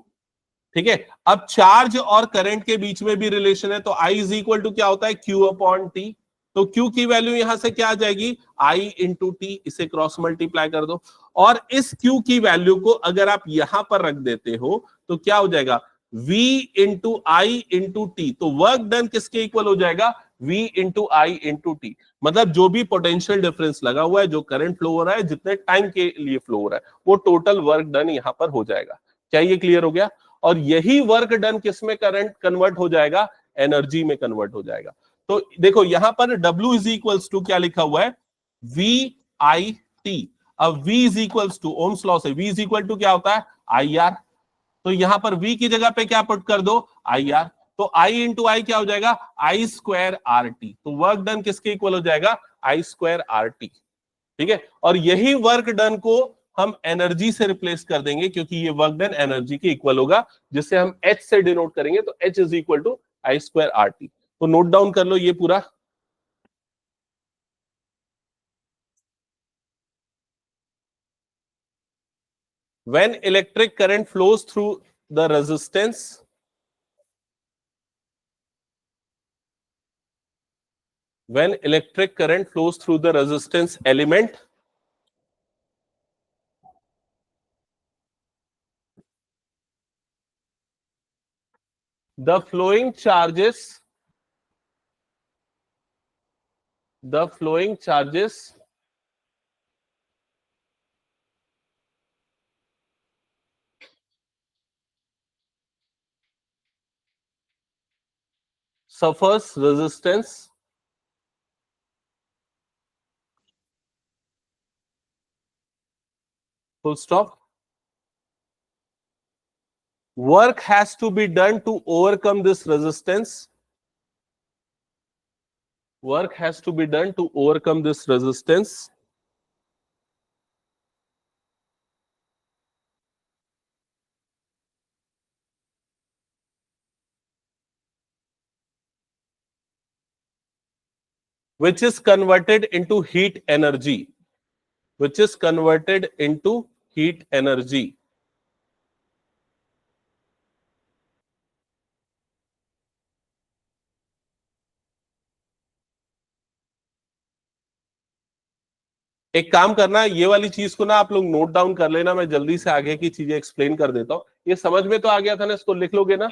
ठीक है। अब चार्ज और करंट के बीच में भी रिलेशन है, तो I इज इक्वल टू क्या होता है? Q upon T। तो Q की वैल्यू यहां से क्या आ जाएगी? I into T. इसे क्रॉस मल्टीप्लाई कर दो, और इस Q की वैल्यू को अगर आप यहां पर रख देते हो तो क्या हो जाएगा? V इंटू आई इंटू टी। तो वर्क डन किसके इक्वल हो जाएगा? V इंटू आई इंटू टी। मतलब जो भी पोटेंशियल डिफरेंस लगा हुआ है, जो करंट फ्लो हो रहा है, जितने टाइम के लिए फ्लो हो रहा है, वो टोटल वर्क डन यहां पर हो जाएगा। क्या ये क्लियर हो गया? और यही वर्क डन किसमें करंट कन्वर्ट हो जाएगा? एनर्जी में कन्वर्ट हो जाएगा। तो देखो यहां पर W इज इक्वल्स टू क्या लिखा हुआ है? V I T। अब V is equals to, Ohm's law से V इज इक्वल टू क्या होता है? IR। तो यहां पर V की जगह पे क्या पुट कर दो? IR। तो I इंटू आई क्या हो जाएगा? I square RT। तो वर्क डन किसके इक्वल हो जाएगा? I square RT। ठीक है। और यही वर्क डन को हम एनर्जी से रिप्लेस कर देंगे, क्योंकि ये वर्क डन एनर्जी के इक्वल होगा, जिसे हम H से डिनोट करेंगे। तो H is equal to I square RT। तो नोट डाउन कर लो ये पूरा। When electric current flows through the resistance, when electric current flows through the resistance element, the flowing charges suffers resistance, full stop. Work has to be done to overcome this resistance. Work has to be done to overcome this resistance. Which is converted into heat energy. Which is converted into heat energy. एक काम करना, ये वाली चीज को ना आप लोग नोट डाउन कर लेना, मैं जल्दी से आगे की चीजें एक्सप्लेन कर देता हूं। ये समझ में तो आ गया था ना? इसको लिख लोगे ना?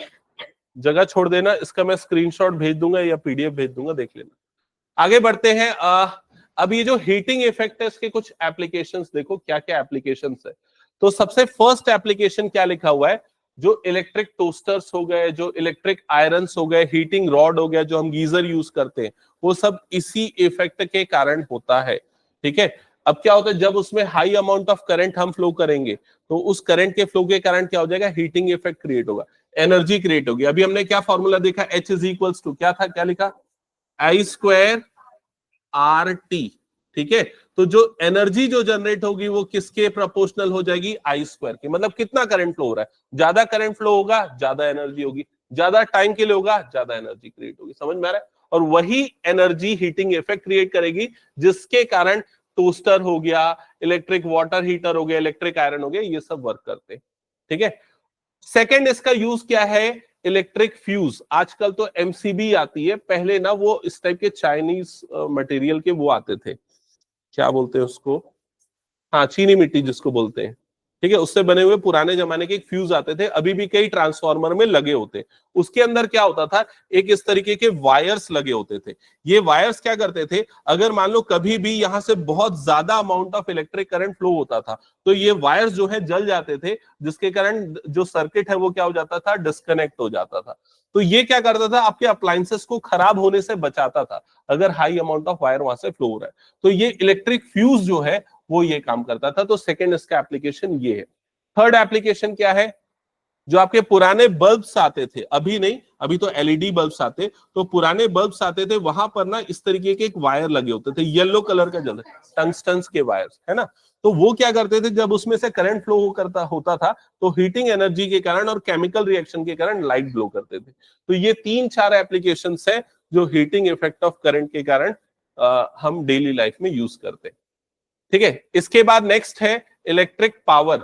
जगह छोड़ देना, इसका मैं स्क्रीनशॉट भेज दूंगा या PDF भेज दूंगा, देख लेना। आगे बढ़ते हैं। अब ये जो हीटिंग इफेक्ट है, इसके कुछ एप्लीकेशंस देखो, क्या क्या एप्लीकेशंस है। तो सबसे फर्स्ट एप्लीकेशन क्या लिखा हुआ है? जो इलेक्ट्रिक टोस्टर्स हो गए, जो इलेक्ट्रिक आयरन्स हो गए, हीटिंग रॉड हो गया, जो हम गीजर यूज करते हैं, वो सब इसी इफेक्ट के कारण होता है। ठीक है। अब क्या होता है, जब उसमें हाई अमाउंट ऑफ करंट हम फ्लो करेंगे तो उस करंट के फ्लो के कारण क्या हो जाएगा, हीटिंग इफेक्ट क्रिएट होगा, एनर्जी क्रिएट होगी। अभी हमने क्या फॉर्मूला देखा, H इज इक्वल्स टू क्या था, क्या लिखा, I स्क्वायर RT। ठीक है, तो जो एनर्जी जो जनरेट होगी वो किसके प्रोपोर्शनल हो जाएगी, I स्क्वायर के। मतलब कितना करंट फ्लो हो रहा है, ज्यादा करंट फ्लो होगा ज्यादा एनर्जी होगी, ज्यादा टाइम के लिए होगा ज्यादा एनर्जी क्रिएट होगी। समझ में आ रहा है? और वही एनर्जी हीटिंग इफेक्ट क्रिएट करेगी, जिसके कारण टोस्टर हो गया, इलेक्ट्रिक वाटर हीटर हो गया, इलेक्ट्रिक आयरन हो गया, ये सब वर्क करते हैं। ठीक है, सेकेंड इसका यूज क्या है, इलेक्ट्रिक फ्यूज। आजकल तो एमसीबी आती है, पहले ना वो इस टाइप के चाइनीज मटेरियल के वो आते थे, क्या बोलते हैं उसको, हाँ चीनी मिट्टी जिसको बोलते हैं। ठीक है, उससे बने हुए पुराने जमाने के एक फ्यूज आते थे, अभी भी कई ट्रांसफार्मर में लगे होते। उसके अंदर क्या होता था, एक इस तरीके के वायर्स लगे होते थे। ये वायर्स क्या करते थे, अगर मान लो कभी भी यहां से बहुत ज्यादा amount of electric current flow होता था तो ये वायर्स जो है जल जाते थे, जिसके कारण जो सर्किट है वो क्या हो जाता था, डिस्कनेक्ट हो जाता था। तो ये क्या करता था, आपके अप्लायंसेस को खराब होने से बचाता था, अगर हाई अमाउंट ऑफ वायर वहां से फ्लो हो रहा है। तो ये इलेक्ट्रिक फ्यूज जो है वो ये काम करता था। तो सेकंड इसका एप्लीकेशन ये है। थर्ड एप्लीकेशन क्या है, जो आपके पुराने बल्ब्स आते थे, अभी नहीं, अभी तो एलईडी बल्ब्स आते, तो पुराने बल्ब्स आते थे, वहां पर ना इस तरीके के एक वायर लगे होते थे, येलो कलर का जल, टंगस्टन्स के वायर्स, है ना। तो वो क्या करते थे, जब उसमें से करंट फ्लो करता होता था तो हीटिंग एनर्जी के कारण और केमिकल रिएक्शन के कारण लाइट ग्लो करते थे। तो ये 3-4 एप्लीकेशंस है जो हीटिंग इफेक्ट ऑफ करंट के कारण हम डेली लाइफ में यूज करते हैं। ठीक है, इसके बाद नेक्स्ट है इलेक्ट्रिक पावर।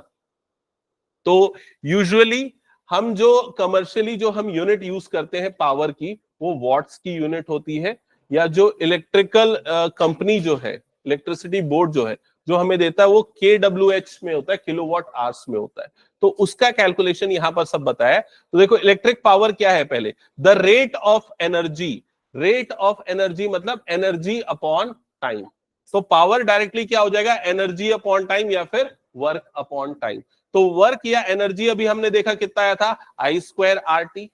तो यूजुअली हम जो कमर्शियली जो हम यूनिट यूज करते हैं पावर की, वो वॉट्स की यूनिट होती है, या जो इलेक्ट्रिकल कंपनी जो है, इलेक्ट्रिसिटी बोर्ड जो है, जो हमें देता है वो KWH में होता है, किलोवाट आवर्स में होता है। तो उसका कैलकुलेशन यहां पर सब बताया है। तो देखो इलेक्ट्रिक पावर क्या है, पहले the rate of energy, rate of energy मतलब एनर्जी अपॉन टाइम। तो पावर डायरेक्टली क्या हो जाएगा, एनर्जी अपॉन टाइम या फिर वर्क अपॉन टाइम। तो वर्क या एनर्जी अभी हमने देखा कितना आया था, I square RT,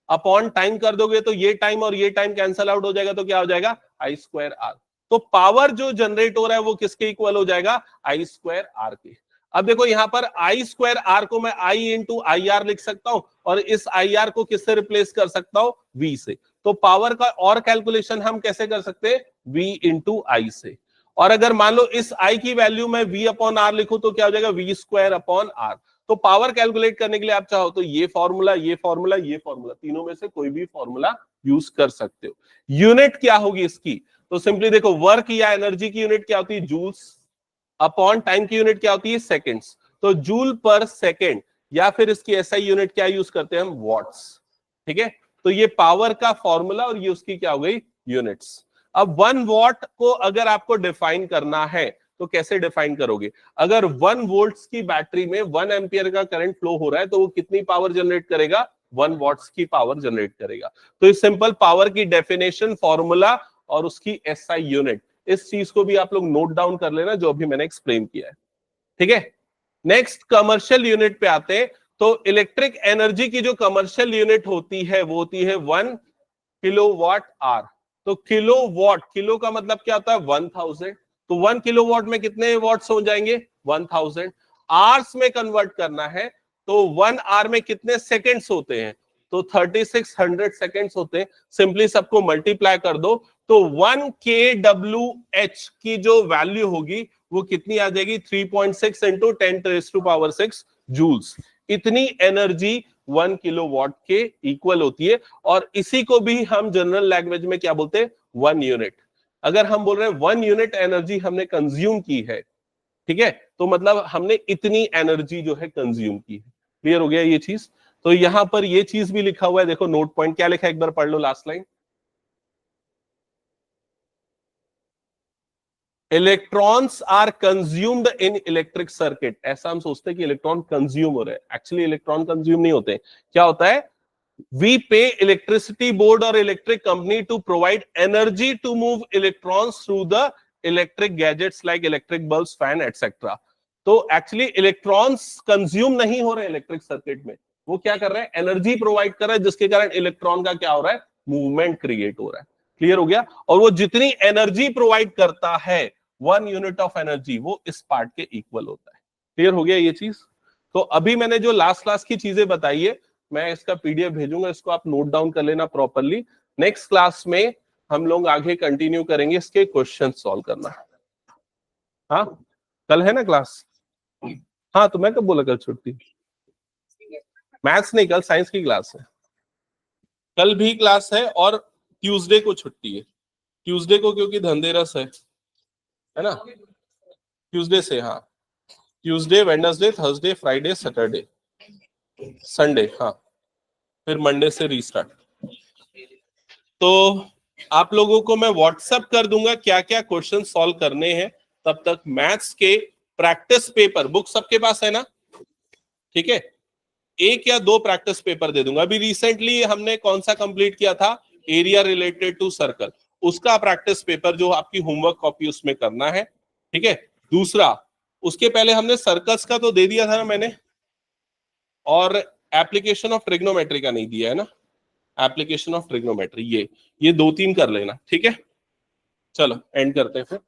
upon time कर दोगे तो ये टाइम और ये टाइम कैंसल आउट हो जाएगा, तो क्या हो जाएगा, I स्क्वायर R। तो पावर जो जनरेट हो रहा है वो किसके इक्वल हो जाएगा, I स्क्वायर R के। अब देखो यहां पर I स्क्वायर R को मैं I इंटू IR लिख सकता हूं, और इस IR को किससे रिप्लेस कर सकता हूं, V से। तो पावर का और कैलकुलेशन हम कैसे कर सकते हैं, V इंटू I से। और अगर मान लो इस I की वैल्यू में V अपॉन R लिखूं तो क्या हो जाएगा, V स्क्वायर अपॉन R। तो पावर कैलकुलेट करने के लिए आप चाहो तो ये फॉर्मूला, ये फॉर्मूला, ये फॉर्मूला, तीनों में से कोई भी फॉर्मूला यूज कर सकते हो। यूनिट क्या होगी इसकी, तो सिंपली देखो वर्क या एनर्जी की यूनिट क्या होती है, जूल्स, अपॉन टाइम की यूनिट क्या होती है, सेकेंड्स। तो जूल पर सेकेंड, या फिर इसकी एसआई यूनिट क्या यूज करते हैं हम, वॉट्स। ठीक है, तो ये पावर का फॉर्मूला और ये उसकी क्या हो गई, यूनिट्स। अब 1 वॉट को अगर आपको डिफाइन करना है तो कैसे डिफाइन करोगे, अगर 1 वोल्ट्स की बैटरी में 1 एम्पियर का करंट फ्लो हो रहा है तो वो कितनी पावर जनरेट करेगा, 1 वॉट्स की पावर जनरेट करेगा। तो इस सिंपल पावर की डेफिनेशन, फॉर्मूला और उसकी एसआई यूनिट, इस चीज को भी आप लोग नोट डाउन कर लेना जो अभी मैंने एक्सप्लेन किया है। ठीक है, नेक्स्ट कमर्शियल यूनिट पे आते हैं। तो इलेक्ट्रिक एनर्जी की जो कमर्शियल यूनिट होती है वो होती है 1 किलोवाट आवर। तो किलोवाट, किलो का मतलब क्या होता है, 1000। तो 1 किलोवाट में कितने वॉट्स हो जाएंगे, 1000। आवर्स में कन्वर्ट करना है तो 1 आवर में कितने सेकेंड्स होते हैं, तो 3600 सेकेंड्स होते हैं। सिंपली सबको मल्टीप्लाई कर दो तो 1 kWh की जो वैल्यू होगी वो कितनी आ जाएगी, 3.6 इंटू 10⁻⁶ जूल्स। इतनी एनर्जी 1 किलोवाट के इक्वल होती है, और इसी को भी हम जनरल लैंग्वेज में क्या बोलते हैं, 1 यूनिट। अगर हम बोल रहे हैं 1 यूनिट एनर्जी हमने कंज्यूम की है, ठीक है, तो मतलब हमने इतनी एनर्जी जो है कंज्यूम की है। क्लियर हो गया ये चीज। तो यहां पर ये चीज भी लिखा हुआ है, देखो नोट पॉइंट क्या लिखा है, एक बार पढ़ लो last line. Electrons are consumed in electric circuit. ऐसा हम सोचते हैं कि इलेक्ट्रॉन कंज्यूम हो रहे हैं, एक्चुअली इलेक्ट्रॉन कंज्यूम नहीं होते। क्या होता है, वी पे इलेक्ट्रिसिटी बोर्ड और electric company to provide energy to move electrons through the electric gadgets like electric bulbs, fan etcetera. तो एक्चुअली इलेक्ट्रॉन्स कंज्यूम नहीं हो रहे इलेक्ट्रिक सर्किट में, वो क्या कर रहे हैं, एनर्जी प्रोवाइड कर रहे हैं, जिसके कारण इलेक्ट्रॉन का क्या हो रहा है, मूवमेंट क्रिएट हो रहा है। क्लियर हो गया। और वो जितनी एनर्जी प्रोवाइड करता है 1 यूनिट ऑफ एनर्जी वो इस पार्ट के इक्वल होता है। क्लियर हो गया ये चीज? तो अभी मैंने जो लास्ट क्लास की चीजें बताई है, मैं इसका पीडीएफ भेजूंगा, इसको आप नोट डाउन कर लेना प्रॉपरली। नेक्स्ट क्लास में हम लोग आगे कंटिन्यू करेंगे इसके क्वेश्चन सॉल्व करना। हाँ, कल है ना क्लास? हाँ, तो मैं कब बोला कल छुट्टी? मैथ्स नहीं, कल साइंस की क्लास है। कल भी क्लास है और ट्यूसडे को छुट्टी है। ट्यूसडे को क्योंकि धनतेरस है ना? ट्यूसडे से, हाँ, Tuesday, Wednesday, Thursday, Friday, Saturday, Sunday, हाँ, फिर मंडे से रीस्टार्ट। तो आप लोगों को मैं व्हाट्सएप कर दूंगा क्या क्या क्वेश्चन सॉल्व करने हैं। तब तक मैथ्स के प्रैक्टिस पेपर बुक सबके पास है ना? ठीक है, 1 या 2 प्रैक्टिस पेपर दे दूंगा। अभी रिसेंटली हमने कौन सा कंप्लीट किया था? एरिया रिलेटेड टू सर्कल, उसका प्रैक्टिस पेपर जो आपकी होमवर्क कॉपी उसमें करना है। ठीक है, दूसरा, उसके पहले हमने सर्कल्स का तो दे दिया था ना मैंने, और एप्लीकेशन ऑफ ट्रिग्नोमेट्री का नहीं दिया है ना? एप्लीकेशन ऑफ ट्रिग्नोमेट्री, ये 2-3 कर लेना। ठीक है, चलो एंड करते हैं फिर।